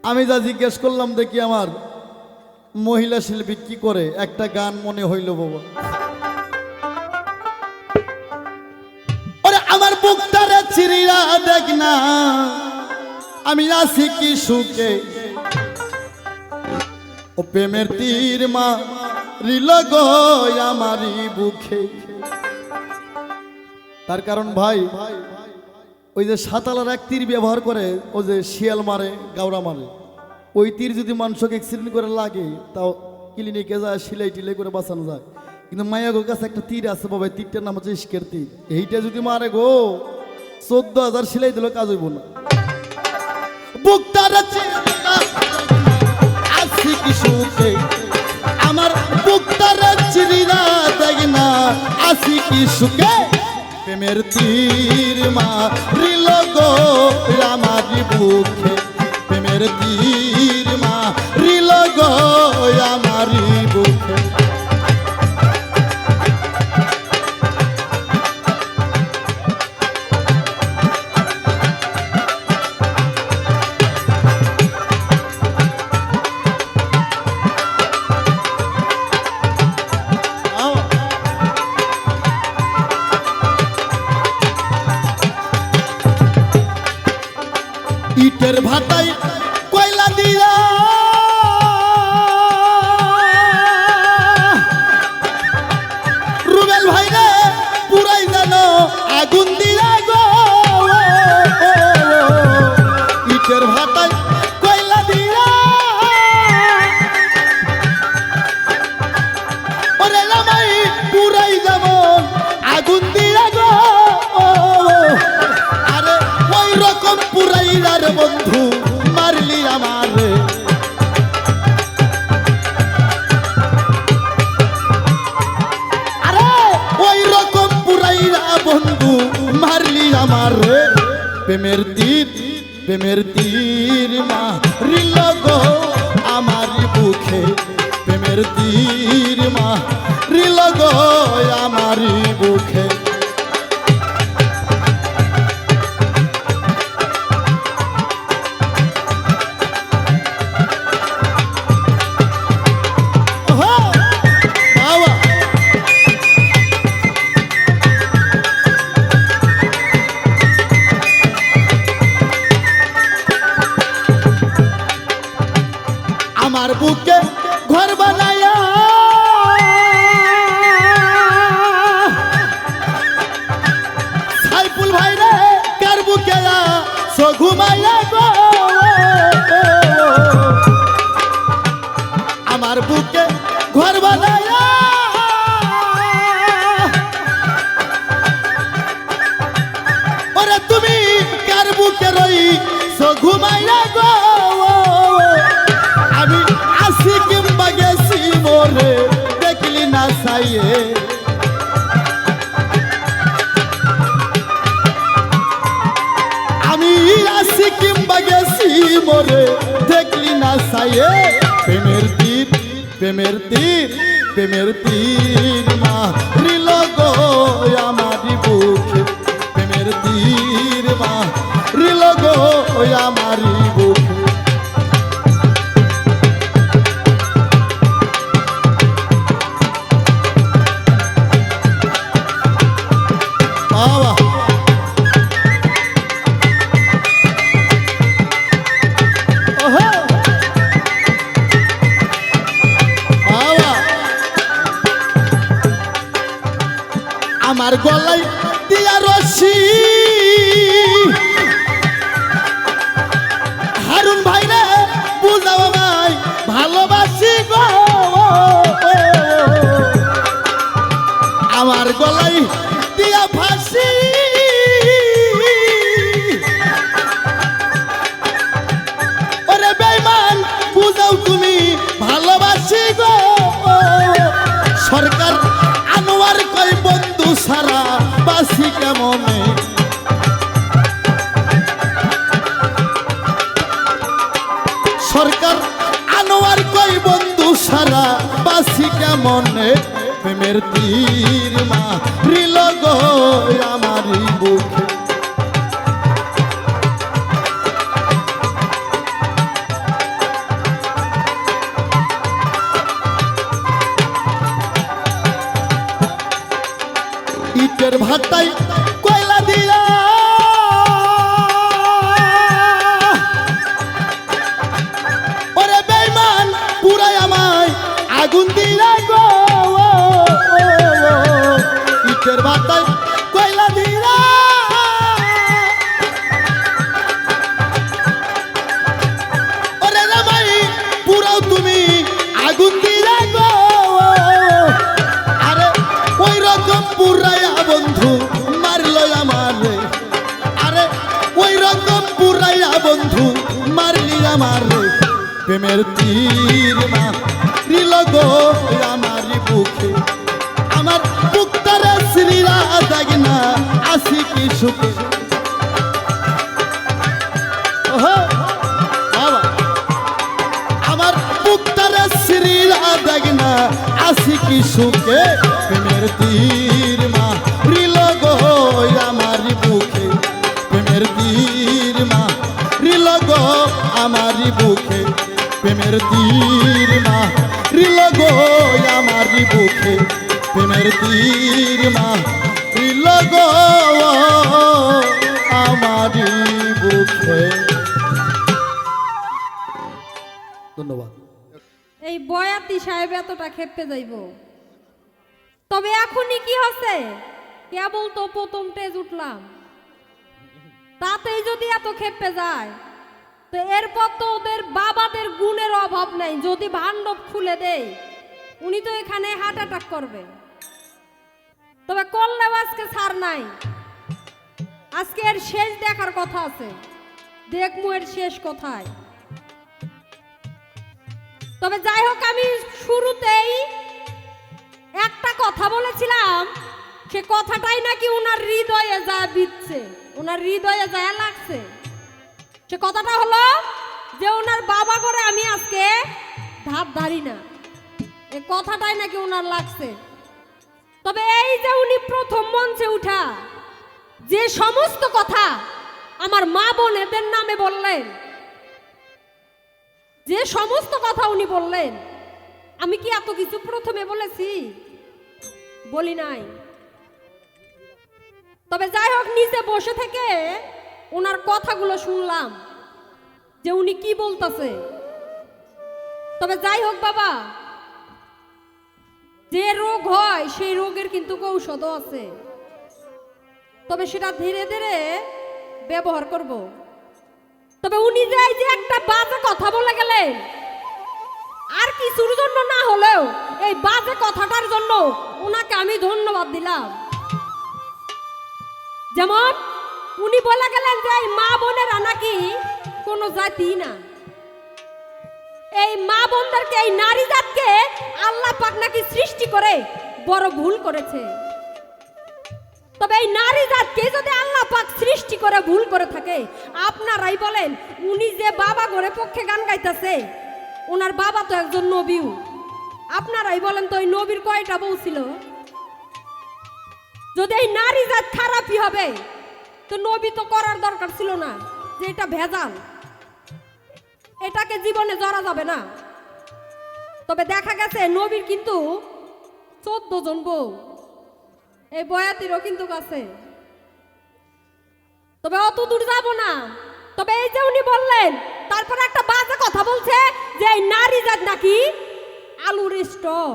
আমি যা জিজ্ঞেস করলাম দেখি আমার মহিলা শিল্পী কি করে, একটা গান মনে হইল বাবা। ওরে আমার বুকটারে চিরিয়া দেখ না, আমি আছি কি সুখে, ও প্রেমের তীর মারিল গো আমারি বুকে। তার কারণ ভাই, ওই যে সাতালার এক তীর ব্যবহার করে, ও যে শিয়াল মারে, গাওড়া মারে, ওই তীর যদি মানুষকে অ্যাক্সিডেন্ট করে লাগে, তাও ক্লিনিকে যায়, সিলাই টিলাই করে বাঁচানো যায়। কিন্তু মায়াগোর কাছে একটা তীর আছে বাবা, তীরটার নাম হচ্ছে ইস্কের তীর। এইটা যদি মারে গো, 14,000 সিলাই দিল কাজ হইব না। আমার বুকটারে চিরিরা দেখ না, আসি কি সুখে, প্রেমের তীর মারিল গো আমারি বুকে, প্রেমের তীর মারিল গো আমারি বুকে। ইটের ভাটাই কয়লা দিয়া, রুবেল ভাই রে পুরাই যেন আগুন দিয়া গো। ইটের ভাটাই কয়লা দিয়া, ওরে রামাই পুরাই যেমন আগুন দিয়া গো। আরে ওই রকম পুরাইলার বন্ধু মারলি আমার, আরে ওই রকম পুরাইলা বন্ধু মারলি আমার। প্রেমের তীর মারিল গো আমার বুকে, প্রেমের তীর গো আমারি বুকে ওহো, বাবা। আমার বুকে ঘর বানায়া সাইফুল ভাই রে কার বুকে ঘুমাইয়া গো আমার বুকে ঘর বানায়া ওরে তুমি কার বুকে রই ঘুমাইয়া গো আমি আসি কিংবা গেছি মোরে দেখলি না সাইয়ে আমি আসি কিংবা গেছি মোরে দেখলি না সাইয়ে প্রেমের তীর প্রেমের তীর প্রেমের তীর মারিল গো আমারি বুকে প্রেমের তীর মারিল গো আমারি বুকে বাবা ওহো বাবা আমার গলায় দিয়া রশি হারুন ভাই রে বুঝাও ভাই ভালোবাসি গো আমার গলায় দিয়া ফাঁসি ওরে বেঈমান বুঝাও তুমি ভালোবাসি গো সরকার আনোয়ার কই বন্ধু সারা বাসি কেমনে সরকার আনোয়ার কই বন্ধু সারা বাসি কেমনে প্রেমের তীর মারিল গো আমারি বুকে ইটের ভাটাই কয়লা দিয়া ওরে বেঈমান পুরাই আমায় আগুন দিয়া গো ইটের ভাটাই কয়লা দিয়া ওরে রামাই পুরাও তুমি আগুন দিয়া গো আরে ওই রকম পুরাইয়া বন্ধু মারলো আমারে আরে ওই রকম পুরাইয়া বন্ধু মারলি আমারে প্রেমের তীর মারিল গো আমারি বুকে আমার বুকটারে শ্রীরা দেখ না আসি কি সুখে ওহো বাবা আমার বুকটারে শ্রীরা দেখ না আসি কি সুখে প্রেমের তীর মারিল গো আমারি বুকে প্রেমের তীর মারিল গো আমারি বুকে প্রেমের তীর মারিল গো আমারি বুকে প্রেমের তীর মারিল গো আমারি বুকে ধন্যবাদ এই বয়াতি সাহেব এতটা খেপে যাইব তবে এখনই কি হচ্ছে কেবল তো প্রথম টেজ উঠলাম তাতেই যদি এত খেপে যায় তো এরপর তো ওদের বাবাদের গুণের অভাব নাই যদি ভান্ডব খুলে দেয় উনি তো এখানে হার্ট অ্যাটাক করবে তবে করলেও আজকে ছাড় নাই আজকে এর শেষ দেখার কথা আছে দেখমু এর শেষ কোথায় তবে যাই হোক আমি শুরুতেই একটা কথা বলেছিলাম সে কথাটাই নাকি ওনার হৃদয়ে যা বিচ্ছে ওনার হৃদয়ে যায় লাগছে সে কথাটা হলো যে ওনার বাবা করে আমি আজকে ধাপ ধারি না এই কথাটাই নাকি ওনার লাগছে তবে এই যে উনি প্রথম মঞ্চে উঠা যে সমস্ত কথা আমার মা বোনেদের নামে বললেন, যে সমস্ত কথা উনি বললেন, আমি কি এত কিছু প্রথমে বলেছি? বলি নাই। তবে যাই হোক, নিচে বসে থেকে ওনার কথাগুলো শুনলাম যে উনি কি বলতেছে। তবে যাই হোক বাবা, যে রোগ হয় সেই রোগের কিন্তু ঔষধও আছে, তবে সেটা ধীরে ধীরে ব্যবহার করব। তবে উনি যে এই যে একটা বাজে কথা বলে গেলেন, আর কিছুর জন্য না হলেও এই বাজে কথাটার জন্য ওনাকে আমি ধন্যবাদ দিলাম। যেমন উনি বলে গেলেন যে এই মা বোনেরা নাকি কোনো জাতি না, এই মা বোনদেরকে, এই নারী জাতকে আল্লাহ পাক নাকি সৃষ্টি করে বড় ভুল করেছে। তবে এই নারী জাতকে যদি আল্লাহ পাক সৃষ্টি করে ভুল করে থাকে, আপনারাই বলেন, উনি যে বাবা ঘরে পক্ষে গান গাইতেছে, ওনার বাবা তো একজন নবীও। আপনারাই বলেন তো, ওই নবীর কয়টা বউ ছিল? যদি এই নারী জাত খারাপই হবে, তো নবী তো করার দরকার ছিল না যে এটা ভেজাল, এটাকে জীবনে জড়া যাবে না। তবে দেখা গেছে নবীর কিন্তু 14 জন বউ, এই বয়াতিরও কিন্তু আছে। তবে অত দূর যাব না। তবে এই যে উনি বললেন, তারপরে একটা বাজে কথা বলছে যে এই নারী জাত নাকি আলুর স্টোর,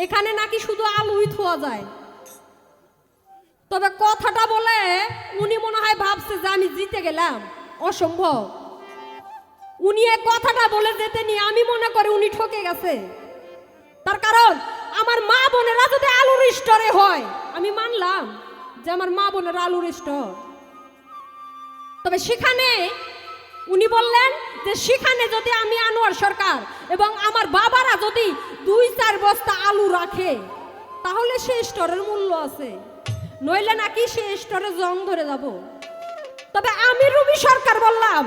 এখানে নাকি শুধু আলুই থোয়া যায়। তবে কথাটা বলে উনি মনে হয় ভাবছে যে আমি জিতে গেলাম, অসম্ভব। উনি এই কথাটা বলে যেতে নিয়ে আমি মনে করি উনি ঠকে গেছে। তার কারণ আমার মা বোনেরা যদি আলুর স্টোরে হয়, আমি মানলাম যে আমার মা বোনেরা আলুর স্টোর, তবে সেখানে উনি বললেন যে সেখানে যদি আমি আনোয়ার সরকার এবং আমার বাবারা যদি 2-4 বস্তা আলু রাখে, তাহলে সে স্টোরের মূল্য আছে, নইলে নাকি সে স্টোরে জং ধরে যাব। তবে আমি রুবি সরকার বললাম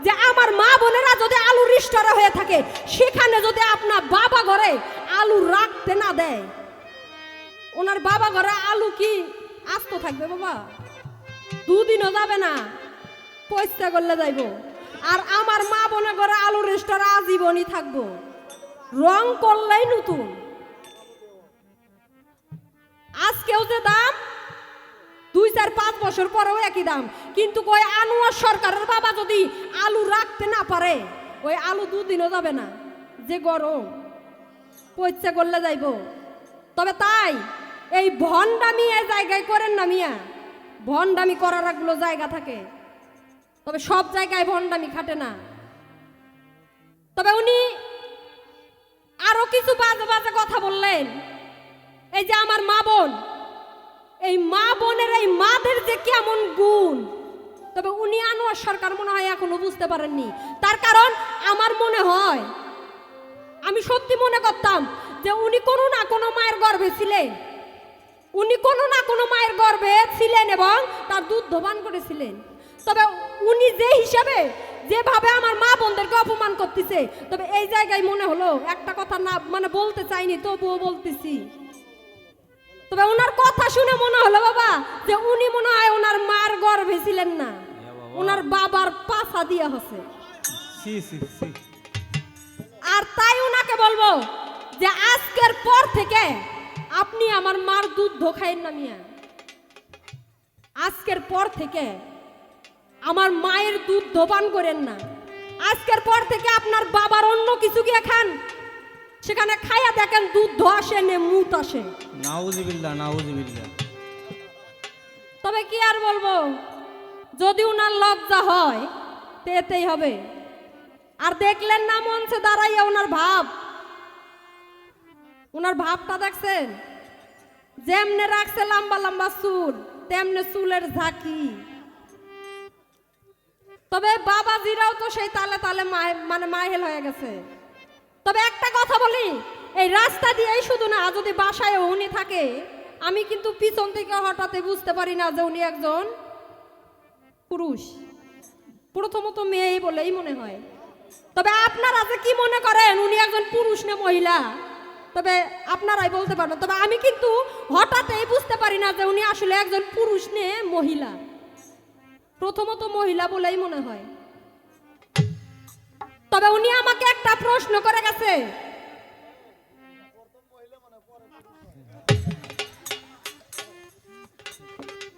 যে আমার মা বোনেরা যদি আলুর স্টোরে হয়ে থাকে, সেখানে যদি আপনার বাবা ঘরে আলু রাখতে না দেয়, ওনার বাবা ঘরে আলু কি আস্ত থাকবে বাবা? 2 দিনও যাবে না, পয়সা করলে যাইব। আর আমার মা বোনের ঘরে আলুর স্টোরে আজীবনই থাকবো, রং করলেই নতুন। আজকেও যে দাম, 2-4-5 বছর পরেও একই দাম। কিন্তু ওই আনোয়ার সরকারের বাবা যদি আলু রাখতে না পারে, ওই আলু 2 দিনও যাবে না, যে গরম, পয়সা করলে যাইব। তবে তাই এই ভণ্ডামি এই জায়গায় করেন না মিয়া, ভণ্ডামি করার একগুলো জায়গা থাকে, তবে সব জায়গায় ভণ্ডামি খাটে না। তবে উনি আরো কিছু বাজে বাজে কথা বললেন। এই যে আমার মা বোন, এই মা বোনের এই মাদের যে কেমন গুণ, তবে উনি আনোয়ার সরকার মনে হয় এখনো বুঝতে পারেননি। তার কারণ আমার মনে হয়, আমি সত্যি মনে করতাম যে উনি কোনো না কোনো মায়ের গর্ভে ছিলেন, উনি কোনো না কোনো মায়ের গর্ভে ছিলেন এবং তার দুধ পান করেছিলেন। তবে উনি যে হিসাবে যেভাবে আমার মা বোনদেরকে অপমান করতেছে, তবে এই জায়গায় মনে হলো একটা কথা না মানে বলতে চাইনি, তবুও বলতেছি। তবে ওনার কথা শুনে মনে হলো বাবা যে উনি মনে হয় ওনার মার গর্ভে ছিলেন না, ওনার বাবার পাছা দিয়া হচ্ছে। আর তাই ওনাকে বলবো যে আজকের পর থেকে আপনি আমার মার দুধ খাইয়েন না মিয়া। আজকের পর থেকে আমার মায়ের দুধ পান করেন না। আজকের পর থেকে আপনার বাবার অন্য কিছু গিয়ে খান, সেখানে খাইয়া দেখেন দুধ আসে নে মুত আসে। নাউজুবিল্লাহ, নাউজুবিল্লাহ। তবে কি আর বলবো, যদি উনার লজ্জা হয় তো এতেই হবে। আর দেখলেন না মঞ্চে দাঁড়াইয়া উনার ভাবটা দেখছেন, যেমনে রাখছে লম্বা লম্বা চুল, তেমনে চুলের ঝাঁকি। তবে বাবাজিরাও তো সেই তালে তালে মানে মাইহেল হয়ে গেছে। তবে একটা কথা বলি, এই রাস্তা দিয়েই শুধু না, যদি বাসায় উনি থাকে, আমি কিন্তু পিছন থেকে হঠাৎ বুঝতে পারি না যে উনি একজন পুরুষ। প্রথমত মেয়েই বলেই মনে হয়। তবে আপনারা যে কি মনে করেন উনি একজন পুরুষ না মহিলা, তবে আপনারাই বলতে পারবেন। তবে আমি কিন্তু হঠাৎই বুঝতে পারি না যে উনি আসলে একজন পুরুষ নিয়ে মহিলা। প্রথমত মহিলা বলেই মনে হয়। তবে উনি আমাকে একটা প্রশ্ন করে গেছে,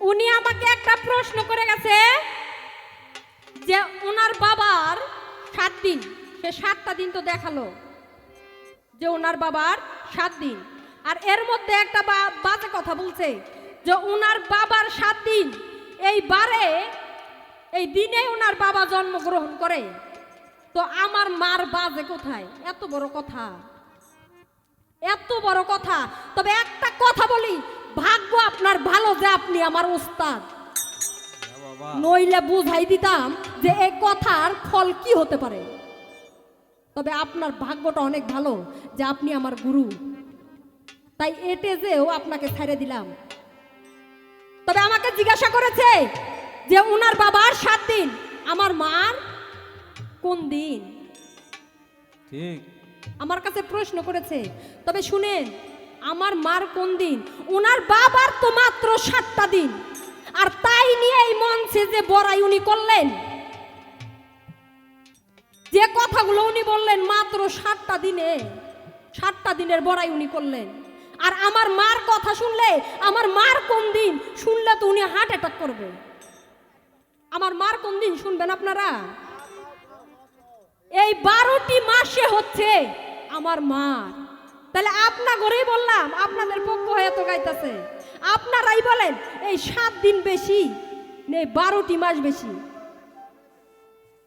উনি আমাকে একটা প্রশ্ন করে গেছে যে ওনার বাবার 7 দিন, সে 7টা দিন তো দেখালো যে ওনার বাবার 7 দিন, আর এর মধ্যে একটা বাজে কথা বলছে যে ওনার বাবার 7 দিন এই বারে এই দিনে ওনার বাবা জন্মগ্রহণ করে। তো আমার মার বাজে কোথায়? এত বড় কথা, এত বড় কথা। তবে একটা কথা বলি, ভাগ্য আপনার ভালো যে আপনি আমার ওস্তাদ, বাবা নইলে বুঝাই দিতাম যে এই কথার ফল কি হতে পারে। তবে আপনার ভাগ্যটা অনেক ভালো যে আপনি আমার গুরু, তাই এটে যেও আপনাকে ছেড়ে দিলাম। তবে আমাকে জিজ্ঞাসা করেছে যে উনার বাবার 7 দিন, আমার মার কোন দিন? ঠিক। আমার কাছে প্রশ্ন করেছে। তবে শুনেন, আমার মার কোন দিন? উনার বাবার তো মাত্র 7টা দিন, আর তাই নিয়ে এই মঞ্চে যে বড়াই উনি করলেন, যে কথাগুলো উনি বললেন, মাত্র 7টা দিনে 7টা দিনের বড়াই উনি করলেন। আর আমার মার কথা শুনলে, আমার মার কোন দিন শুনলে তো উনি হার্ট অ্যাটাক করবে। আমার মার কোন দিন শুনবেন আপনারা? এই 12টি মাসে হচ্ছে আমার মার। তাহলে আপনা ঘরেই বললাম, আপনাদের পক্ষ হয়ে তো গাইতেছে, আপনারাই বলেন এই 7 দিন বেশি নেই 12টি মাস বেশি?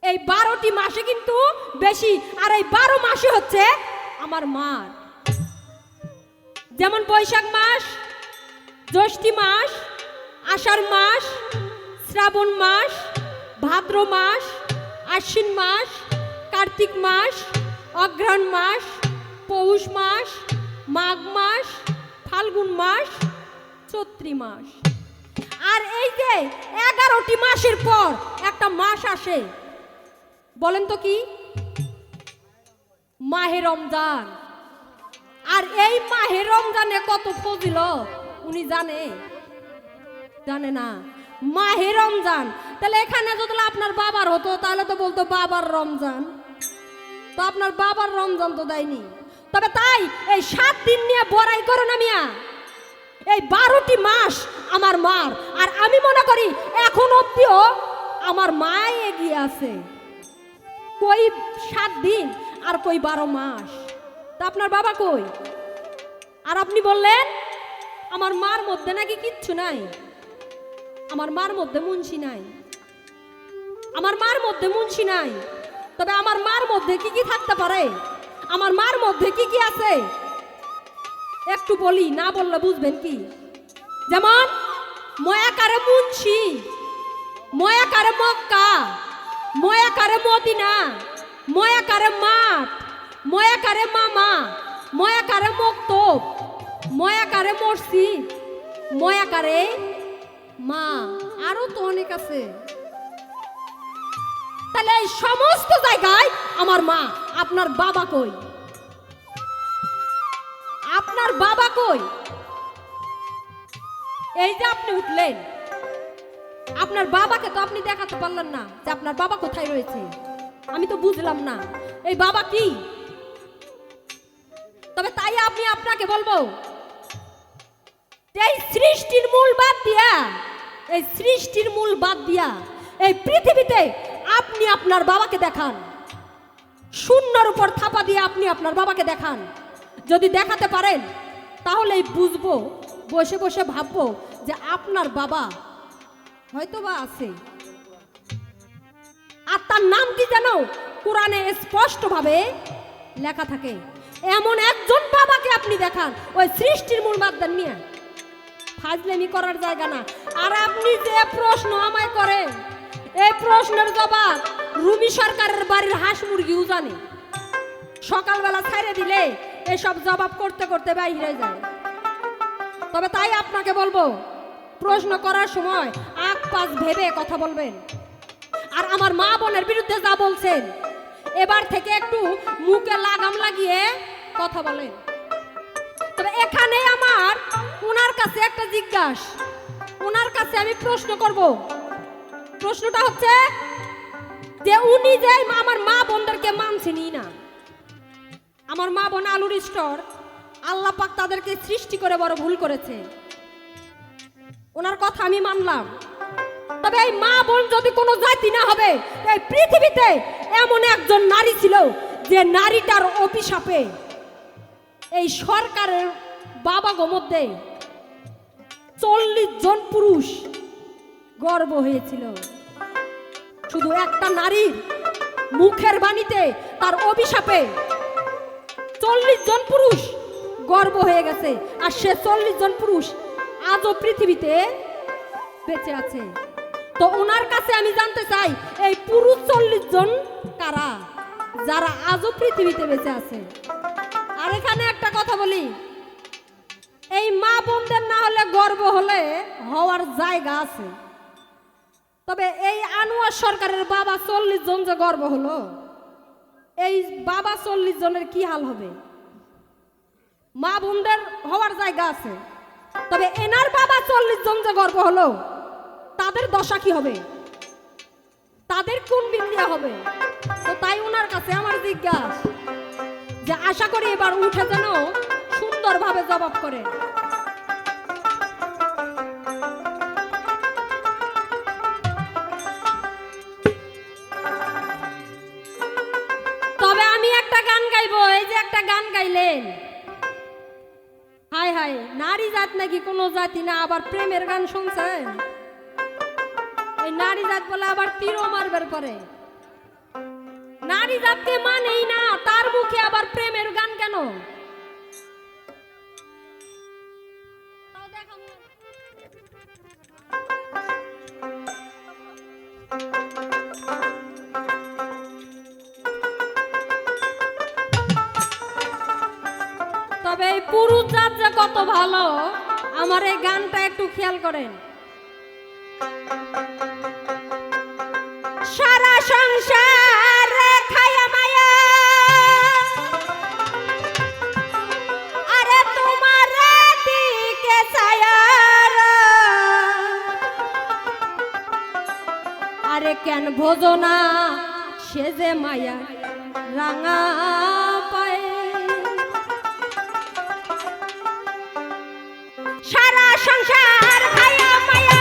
এই 12টি মাসে কিন্তু বেশি, আর এই 12 মাসে হচ্ছে আমার মার। যেমন বৈশাখ মাস, জ্যৈষ্ঠী মাস, আষাঢ় মাস, শ্রাবণ মাস, ভাদ্র মাস, আশ্বিন মাস, কার্তিক মাস, অগ্রহায়ণ মাস, পৌষ মাস, মাঘ মাস, ফাল্গুন মাস, চৈত্র মাস। আর এই যে 11টি মাসের পর একটা মাস আসে, বলেন তো কি? মাহে রমজান। আর এই মাহে রমজানে কত ফজিলত উনি জানে? জানে না। মাহে রমজান, তাহলে এখানে যদি আপনার বাবার হতো তাহলে তো বলতো বাবার রমজান, তো আপনার বাবার রমজান তো দেয়নি। তবে তাই এই 7 দিন নিয়ে বড়াই করো না মিয়া। এই 12টি মাস আমার মার, আর আমি মনে করি এখন অব্দিও আমার মা এগিয়ে আছে। কই 7 দিন আর কই 12 মাস, তা আপনার বাবা কই? আর আপনি বললেন আমার মার মধ্যে নাকি কিচ্ছু নাই। আমার মার মধ্যে মুন্সি নাই, আমার মার মধ্যে মুন্সি নাই। তবে আমার মার মধ্যে কি কি থাকতে পারে? আমার মার মধ্যে কি কি আছে একটু বলি, না বললে বুঝবেন কি? যেমন ময়াকারে মুন্সি, ময়াকারে মক্কা, ময়াকারে মদিনা, ময়াকারে মাঠ, ময়াকারে মামা, ময়াকারে মক্তব, ময়াকারে মসজিদ, ময়াকারে মা, আরো তো অনেক আছে। তাহলে এই সমস্ত জায়গায় আমার মা। আপনার বাবা কই? আপনার বাবা কই? এই যে আপনি উঠলেন, আপনার বাবাকে তো আপনি দেখাতে পারলেন না যে আপনার বাবা কোথায় রয়েছে। আমি তো বুঝলাম না এই বাবা কি। তবে তাই আমি আপনাকে বলবো, এই সৃষ্টির মূল বাদ দিয়া, এই সৃষ্টির মূল বাদ দিয়া এই পৃথিবীতে আপনি আপনার বাবাকে দেখান। শূন্যর উপর থাপা দিয়ে আপনি আপনার বাবাকে দেখান। যদি দেখাতে পারেন তাহলেই বুঝবো, বসে বসে ভাববো যে আপনার বাবা হয়তো বা আছে। আর তার নাম কি জানো? কোরআনে স্পষ্টভাবে লেখা থাকে। এমন একজন বাবাকে আপনি দেখান, ওই সৃষ্টির মূল বাদ দেন নিয়ে। ফাজলেমি করার জায়গা না। আর আপনি যে প্রশ্ন আমায় করেন, এই প্রশ্নের জবাব রুমি সরকারের বাড়ির হাঁস মুরগিও জানে। সকালবেলা ছাইড়ে দিলে এসব জবাব করতে করতে বাইরে যায়। তবে তাই আপনাকে বলবো, প্রশ্ন করার সময় আগ পাশ ভেবে কথা বলবেন। আর আমার মা বোনের বিরুদ্ধে যা বলছেন, এবার থেকে একটু মুখে লাগাম লাগিয়ে কথা বলেন। তবে এখানে আমার ওনার কাছে একটা জিজ্ঞাসা, ওনার কাছে আমি প্রশ্ন করব। প্রশ্নটা হচ্ছে যে উনি যে আমার মা বোনদেরকে মানছেনই না। আমার মা বোন আলুর স্টোর, আল্লাহ পাক তাদেরকে সৃষ্টি করে বড় ভুল করেছে, ওনার কথা আমি মানলাম। তবে এই মা বোন যদি কোনো জাতি না হবে, এই পৃথিবীতে এমন একজন নারী ছিল যে নারীটার অভিশাপে এই সরকারের বাবা মধ্যে 40 জন পুরুষ গর্ভ হয়েছিল। শুধু একটা নারীর মুখের বাণীতে, তার অভিশাপে 40 জন পুরুষ গর্ভ হয়ে গেছে। আর সে 40 জন পুরুষ আজও পৃথিবীতে বেঁচে আছে। তো ওনার কাছে আমি জানতে চাই, এই পুরুষ 40 জন কারা, যারা আজও পৃথিবীতে বেঁচে আছে। আর এখানে একটা কথা বলি, এই মা বোনদের না হলে গর্ব হলে হওয়ার জায়গা আছে। তবে এই আনোয়ার সরকারের বাবা 40 জন যে গর্ব হলো, এই বাবা 40 জনের কি হাল হবে? মা বোনদের হওয়ার জায়গা আছে, তবে এনার বাবা 40 জন যে গর্ব হলো, তাদের দশা কি হবে? তাদের কোন বিন্দিয়া হবে? তো তাই ওনার কাছে আমার জিজ্ঞাসা, যে আশা করি এবার উঠে যেন সুন্দরভাবে জবাব করে। তবে আমি একটা গান গাইবো। এই যে একটা গান গাইলেন, হায় হায়, নারী জাত নাকি কোনো জাতি না, আবার প্রেমের গান শুনছেন? এই নারী জাত বলে আবার তীরও মারবার পরে। নারী জাতকে মানেই না, তার মুখে আবার প্রেমের গান কেন? তবে এই পুরুষ জাত যে কত ভালো, আমার এই গানটা একটু খেয়াল করেন। সারা সংসার খায়া মায়া, আরে তোমার দিকে ছায়া, আরে কেন ভোজনা সে যে মায়া রাঙা পায়। সারা সংসার খায়া মায়া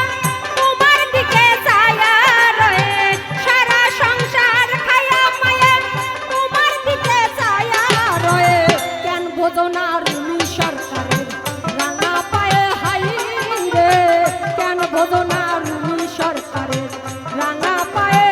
তোমার দিকে ছায়া রয়ে, সারা সংসার খায়া মায়া তোমার দিকে ছায়া রয়ে, কেন ভোজনা রুমি সরকারের রাঙা পায়ে হাই রে, কেন ভোজনা রুমি সরকারের রাঙা পায়ে।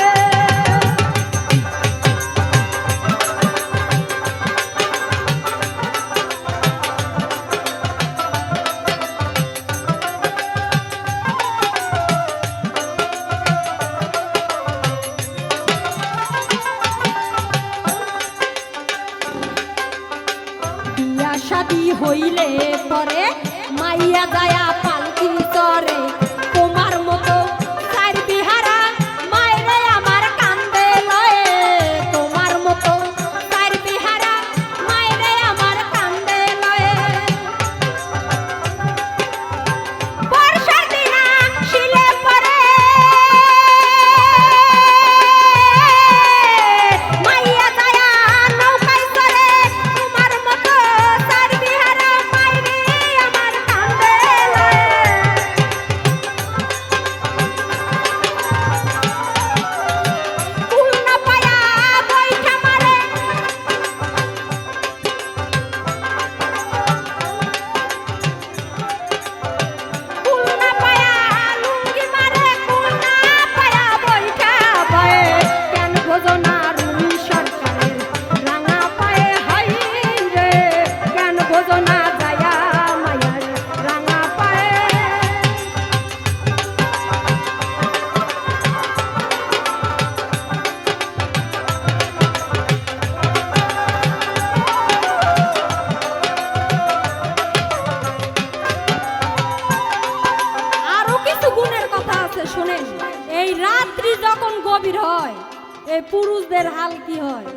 বিয়া শাদী হইলে পরে মাইয়া দায়া পালকি চরে, তোমার মতো চার বিহারা মাইরে আমার কান্দে লয়ে, তোমার মতো চার বিহারা মাইরে আমার কান্দে লয়ে। বর্ষার দিনা শিলে পরে মাইয়া দায়া নৌকায় চড়ে, তোমার মতো চার বিহারা মাইরে আমার কান্দে লয়ে। কুল না পায়া বৈঠা মারে, কুল না পায়া লুঙ্গি মারে, কুল না পায়া বৈঠা বয়ে, কেন ভোজনা রুমি সরকারের রাঙা পায়ে হাই রে, কেন ভোজনা যায়া মায়ার রাঙা পায়ে। আরো কিছু গুণের কথা আছে, শুনেন। এই রাত্রি যখন গভীর হয়, এই পুরুষদের হাল কি হয়?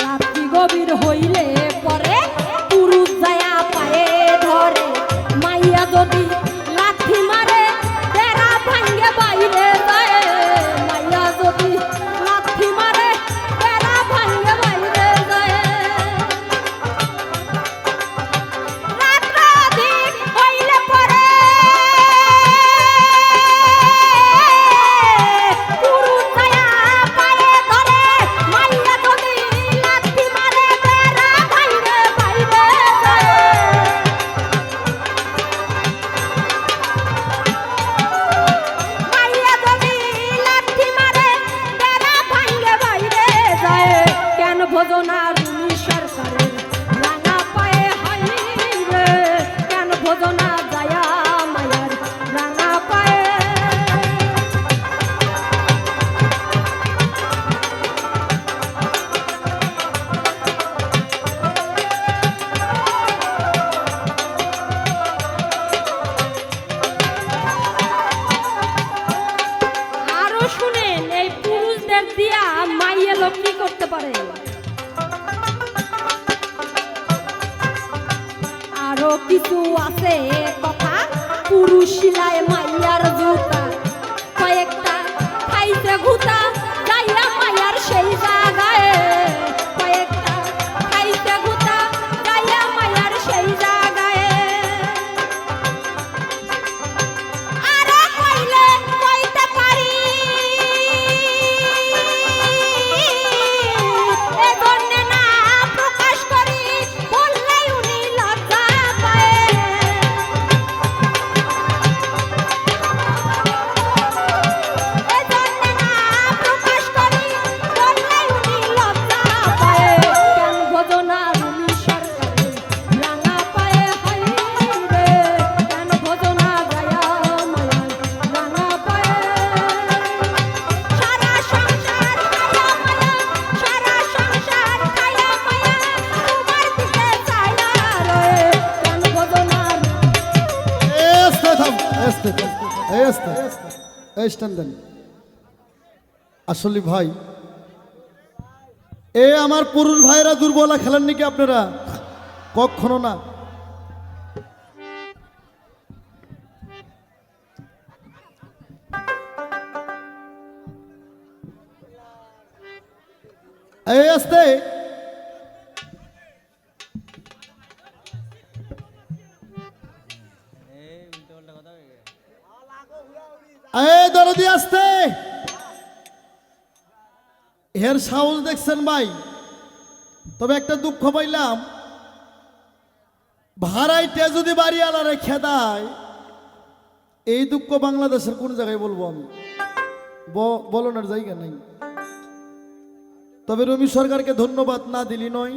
রাত্রি গভীর হইলে পরে পুরুষ যায়া পায়ে ধরে মাইয়া যদি লাথি মারে বেড়া ভাঙ্গে বাইরে যায় মাইয়া যদি লাথি মারে বেড়া ভাঙ্গে বাইরে যায় রাত্রাধিক হইলে পরে পুরুষ যায়া পায়ে ধরে মাইয়া যদি লাথি মারে বেড়া ভাঙ্গে বাইরে যায় মাইয়া যদি লাঠি মারে বেড়া ভাঙ্গে বাইরে যায় কেন ভোজনা রুমি সরকারের রাঙা পায়ে হাইরে কেন ভোজনা যায়া মায়ার রাঙা পায়ে আরো শুনেন এই পুরুষদের দিয়া মাইয়া লোক কি করতে পারে আরো কিছু আছে কথা পুরুষ শিলায় মাইয়ার জুতা কয়েকটা খাইতে ঘুতা যাইয়া মাইয়ার সেই জায়গায় কয়েকটা খাইতে ঘুতা যাইয়া মাইয়ার সেই জায়গায় আরো কইলে কইতে পারি এজন্য না প্রকাশ করি বললেই উনি লজ্জা পায় এজন্য না প্রকাশ করি বললেই উনি লজ্জা পায় কেন ভোজনা রুমি সরকারের রাঙা পায়ে হাইরে কেন ভোজনা গায়া মায়ার রাঙা পায়ে সারা সংসার খায়া মায়া সারা সংসার খায়া মায়া তোমার দিকে চায়া রয়ে কেন ভোজনা এস্তে থাম এস্তে এস্তে এই স্ট্যান্ড দেন আসলে ভাই এ আমার পুরুষ ভাইরা দুর্বলা খেলেন নাকি আপনারা কখনো না এই আস্তে এই দরদি আসতে এর সাহস দেখছেন ভাই তবে একটা দুঃখ পাইলাম ভাড়াইতে যদি বাড়িওয়ালা রেখে দেয় এই দুঃখ বাংলাদেশের কোন জায়গায় বলবো আমি বলনের জায়গা নেই তবে রবি সরকারকে ধন্যবাদ না দিলি নয়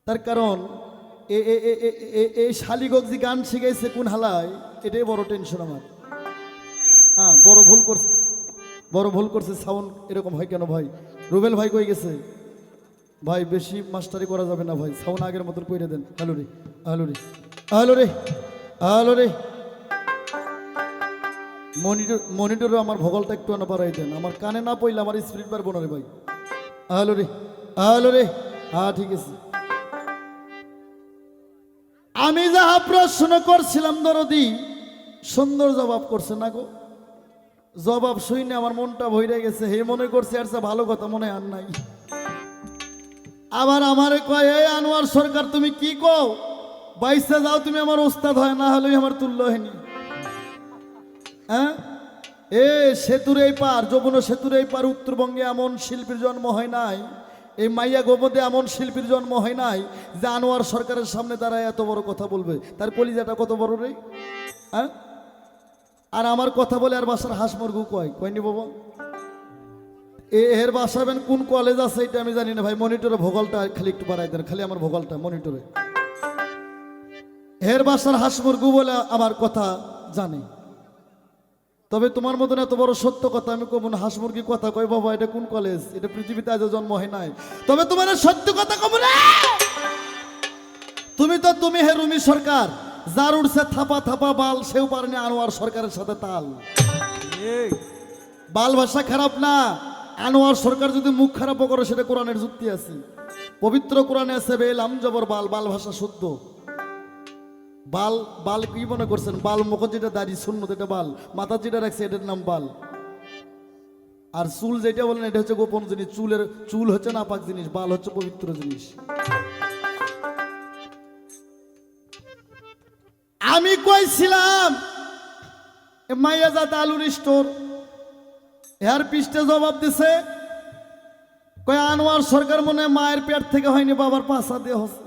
তার কারণ এই শালিগক যে গান শিখাইছে কোন হালায় এটাই বড় টেনশন আমার হ্যাঁ বড় ভুল করছে সাউন্ড এরকম হয় কেন ভাই রুবেল ভাই কই গেছে ভাই বেশি মাস্টারি করা যাবে না ভাই সাউন্ড আগের মতন কইরে দেন হ্যালো রে হ্যালো রে হ্যালো রে হ্যালো রে মনিটরে আমার ভগলটা একটু আনা বাড়াই দেন আমার কানে না পড়লে আমার স্পিরিট পারবো না রে ভাই হ্যালো রে হ্যাঁ ঠিক আছে আমি যাহা প্রশ্ন করছিলাম দরদি সুন্দর জবাব করছে না গো জবাব শুনে আমার মনটা ভইরে গেছে হে মনে করছে আর ভালো কথা মনে আর নাই আবার আমারে কয় এই আনোয়ার সরকার তুমি কি কও বাইসে যাও তুমি আমার ওস্তাদ হয় না হলেই আমার তুল্য হয়নি হ্যাঁ এ সেতুর এই পার যমুনা সেতুর এই পার উত্তরবঙ্গে এমন শিল্পীর জন্ম হয় নাই এই মাইয়া গোবদে এমন শিল্পীর জন্ম হয় নাই যে আনোয়ার সরকারের সামনে দাঁড়ায় এত বড় কথা বলবে তার কলিজাটা কত বড় রে হ্যাঁ আর আমার কথা বলে আর বাসার হাঁস মুরগু কয়নি বাবা এর বাসাবেন কোন কলেজ আছে এটা আমি জানি না ভাই মনিটরে ভোগলটা খালি একটু বাড়াই দেন খালি আমার ভোগলটা মনিটরে এর বাসার হাঁস মুরগু বলে আমার কথা জানে তবে তোমার মতন এত বড় সত্য কথা আমি কব না হাঁস মুরগি কথা কই বাবা এটা কোন কলেজ এটা পৃথিবীতে আজও জন্ম হয় নাই তবে তোমার সত্য কথা কব না তুমি হে রুমি সরকার যার উঠছে থাপা থাপা বাল সেও পারেনি আনোয়ার সরকারের সাথে তাল বাল ভাষা খারাপ না আনোয়ার সরকার যদি মুখ খারাপ করে সেটা কোরআনের যুক্তি আছে। পবিত্র কোরআনে আছে বেল আম জবর বাল, বাল ভাষা শুদ্ধ। বাল বাল কি মনে করছেন? বাল মুখ যেটা দাড়ি শূন্য এটা বাল, মাথা যেটা রাখছে এটার নাম বাল। আর চুল যেটা বলেন এটা হচ্ছে গোপন জিনিস। চুল হচ্ছে নাপাক জিনিস, বাল হচ্ছে পবিত্র জিনিস। আমি কইছিলাম মাইয়া জাত আলুর স্টোর, এর পৃষ্ঠে জবাব দিছে কয় আনোয়ার সরকার মনে মায়ের পেট থেকে হয়নি, বাবার পাশা দিয়ে হচ্ছে।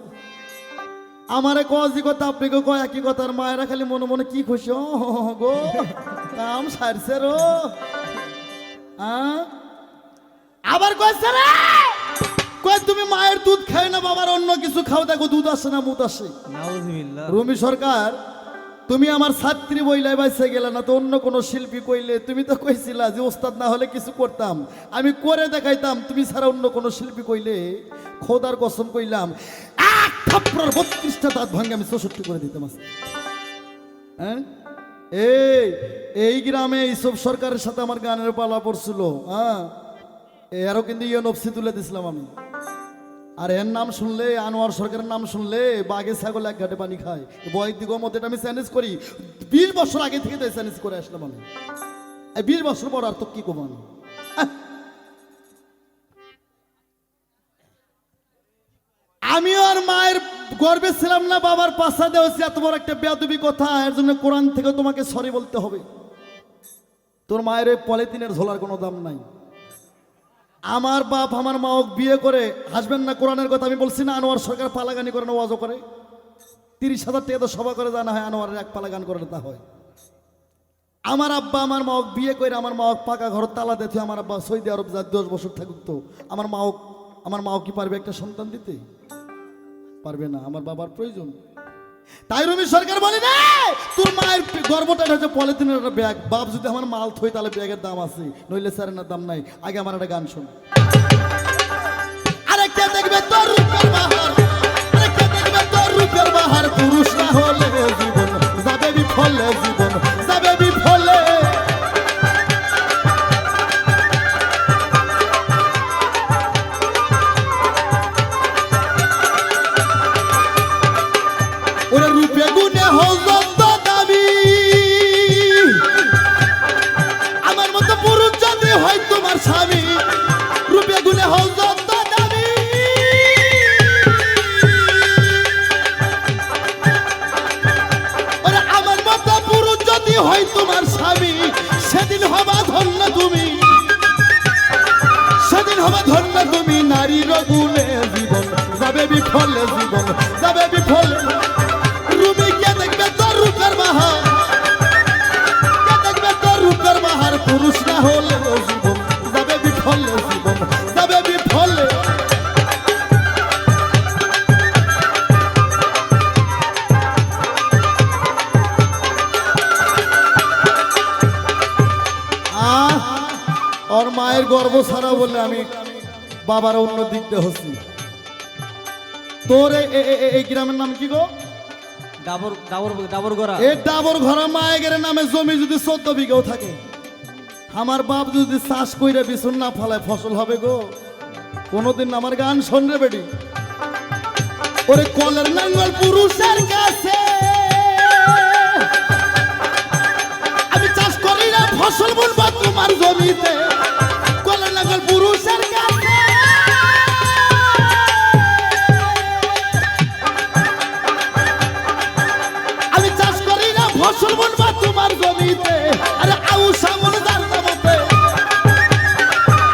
আমারে কজি কথা আপনাকে কয় একই কথার, মায়েরা খালি মনে মনে কি খুশি, ও গো কাম সারছে রো। আবার কইছে রে কয় তুমি মায়ের দুধ খাই না, বাবার অন্য কিছু খাও, দেখো দুধ আসে না মুত আসে। নাউজুবিল্লাহ। রুমি সরকার তুমি আমার ছাত্রী বইলাই বাইসে গেলে না তো অন্য কোনো শিল্পী কইলে? তুমি তো কইছিলা যে ওস্তাদ না হলে কিছু করতাম, আমি করে দেখাইতাম। তুমি ছাড়া অন্য কোনো শিল্পী কইলে খোদার কসম কইলাম এক থাপ্পড়ের 32টা দাঁত ভাঙে আমি 64 করে দিতাম আজকে। হ্যাঁ, এই গ্রামে এইসব সরকারের সাথে আমার গানের পালা পড়ছিল। হ্যাঁ, এরও কিন্তু নফসি তুলে দিছিলাম আমি। আর এর নাম শুনলে, আনোয়ার সরকারের নাম শুনলে বাঘে ছাগল এক ঘাটে পানি খায়। বয়ের দিগর মধ্যে আমি চ্যালেঞ্জ করি, 20 বছর আগে থেকে তাই চ্যালেঞ্জ করে আসলাম আমি। 20 বছর পর আর তো কি করবো আমি। আমিও আর মায়ের গর্বে ছিলাম না, বাবার পাশা দেওয়া এত বড় একটা বেয়াদবি কথা। এর জন্য কোরআন থেকে তোমাকে সরি বলতে হবে। তোর মায়ের ওই পলিথিনের ঝোলার কোনো দাম নাই। আমার বাপ আমার মা বিয়ে করে হাসবেন না, কোরআনের কথা আমি বলছি না। আনোয়ার সরকার পালাগানি করে না, ওয়াজও করে। 30,000 টাকা তো সভা করে জানা হয়, আনোয়ারের এক পালা গান করে তা হয়। আমার আব্বা আমার মা বিয়ে করে, আমার মা পাকা ঘর তালা দিতে, আমার আব্বা সৌদি আরব যা 10 বছর থাকুক তো আমার মাও কি পারবে একটা সন্তান দিতে? পারবে না। আমার বাবার প্রয়োজন। তাই রুমি সরকার বলি না তোর মায়ের গর্বটা হচ্ছে পলিথিনের একটা ব্যাগ। বাপ যদি আমার মাল থই তাহলে ব্যাগের দাম আছে, নইলে স্যারের দাম নাই। আগে আমার একটা গান শোন। আরে কে দেখবে তোর রূপের বাহার, আরে কে দেখবে তোর রূপের বাহার, পুরুষ না হলে জীবন যাবে বিফলে, জীবন যাবে বিফলে। ওরে রূপে গুণে হজত দাবি, আমার মতো পুরুষ যদি হয় তোমার স্বামী, রূপে গুণে হজত দাবি। ওরে আমার মতো পুরুষ যদি হয় তোমার স্বামী, সেদিন হবা ধন্য তুমি, সেদিন হবা ধন্য তুমি। নারীর গুণে জীবন যাবে বিফলে, জীবন যাবে বিফলে। রুমি কে দেখবে তোর রূপের বাহার, কে দেখবে তোর রূপের বাহার, পুরুষ না হলে জীবন যাবে বিফলে, জীবন যাবে বিফলে। ওর মায়ের গর্ব ছাড়া বলে আমি বাবার অন্য দিক দিয়ে হচ্ছি। তোর এই গ্রামের নাম কি গো? ডাবর গড়া। এই ডাবর ঘরা মায়ের নামে জমি যদি 14 বিঘাও থাকে, আমার বাপ যদি চাষ কইরা বিছুন না ফলায় ফসল হবে গো কোনদিন? আমার গান শোন রে বেটি। ওরে কলের নাঙ্গল পুরুষের কাছে আমি চাষ করি না, ফসল বুনবা তোমার জমিতে। কলের নাঙ্গল পুরুষের কাছে ফসল বুনবা তোমার জমিতে। আরে আউসা মন দারদা মতে,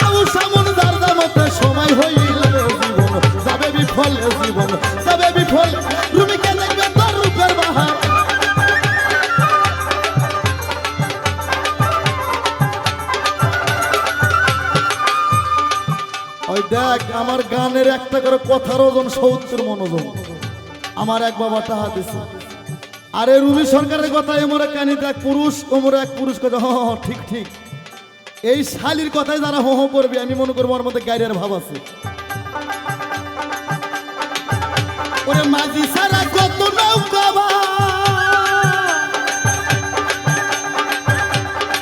আউসা মন দারদা মতে, সময় হইলে জীবন যাবে বিফলে, জীবন যাবে বিফলে। রুমি কে দেখবে তোর রূপের বাহার, ওই দেখ আমার গানের একটা করে কথার ওজন 70 মন ওজন। আমার এক বাবা টাহা দিছে। আরে রুমি সরকারের কথা এমরে কানি দেখ, পুরুষ ওমরে এক পুরুষ কথা হ ঠিক ঠিক। এই শালির কথায় যারা হো হো করবে আমি মনে করবো ওর মধ্যে গাইরের ভাব আছে। ওরে মাঝি সারা কত নৌকা,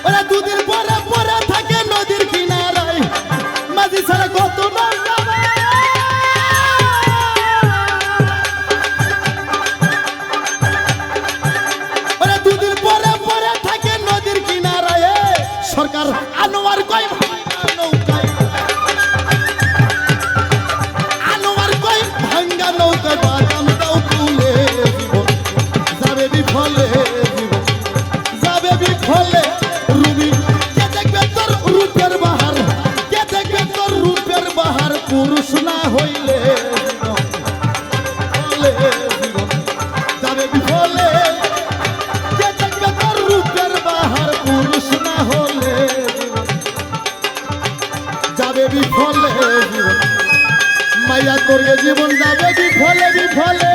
ওরা দুদিন পরে পরে থাকে নদীর কিনারায়। জীবন যাবে বিফলে বিফলে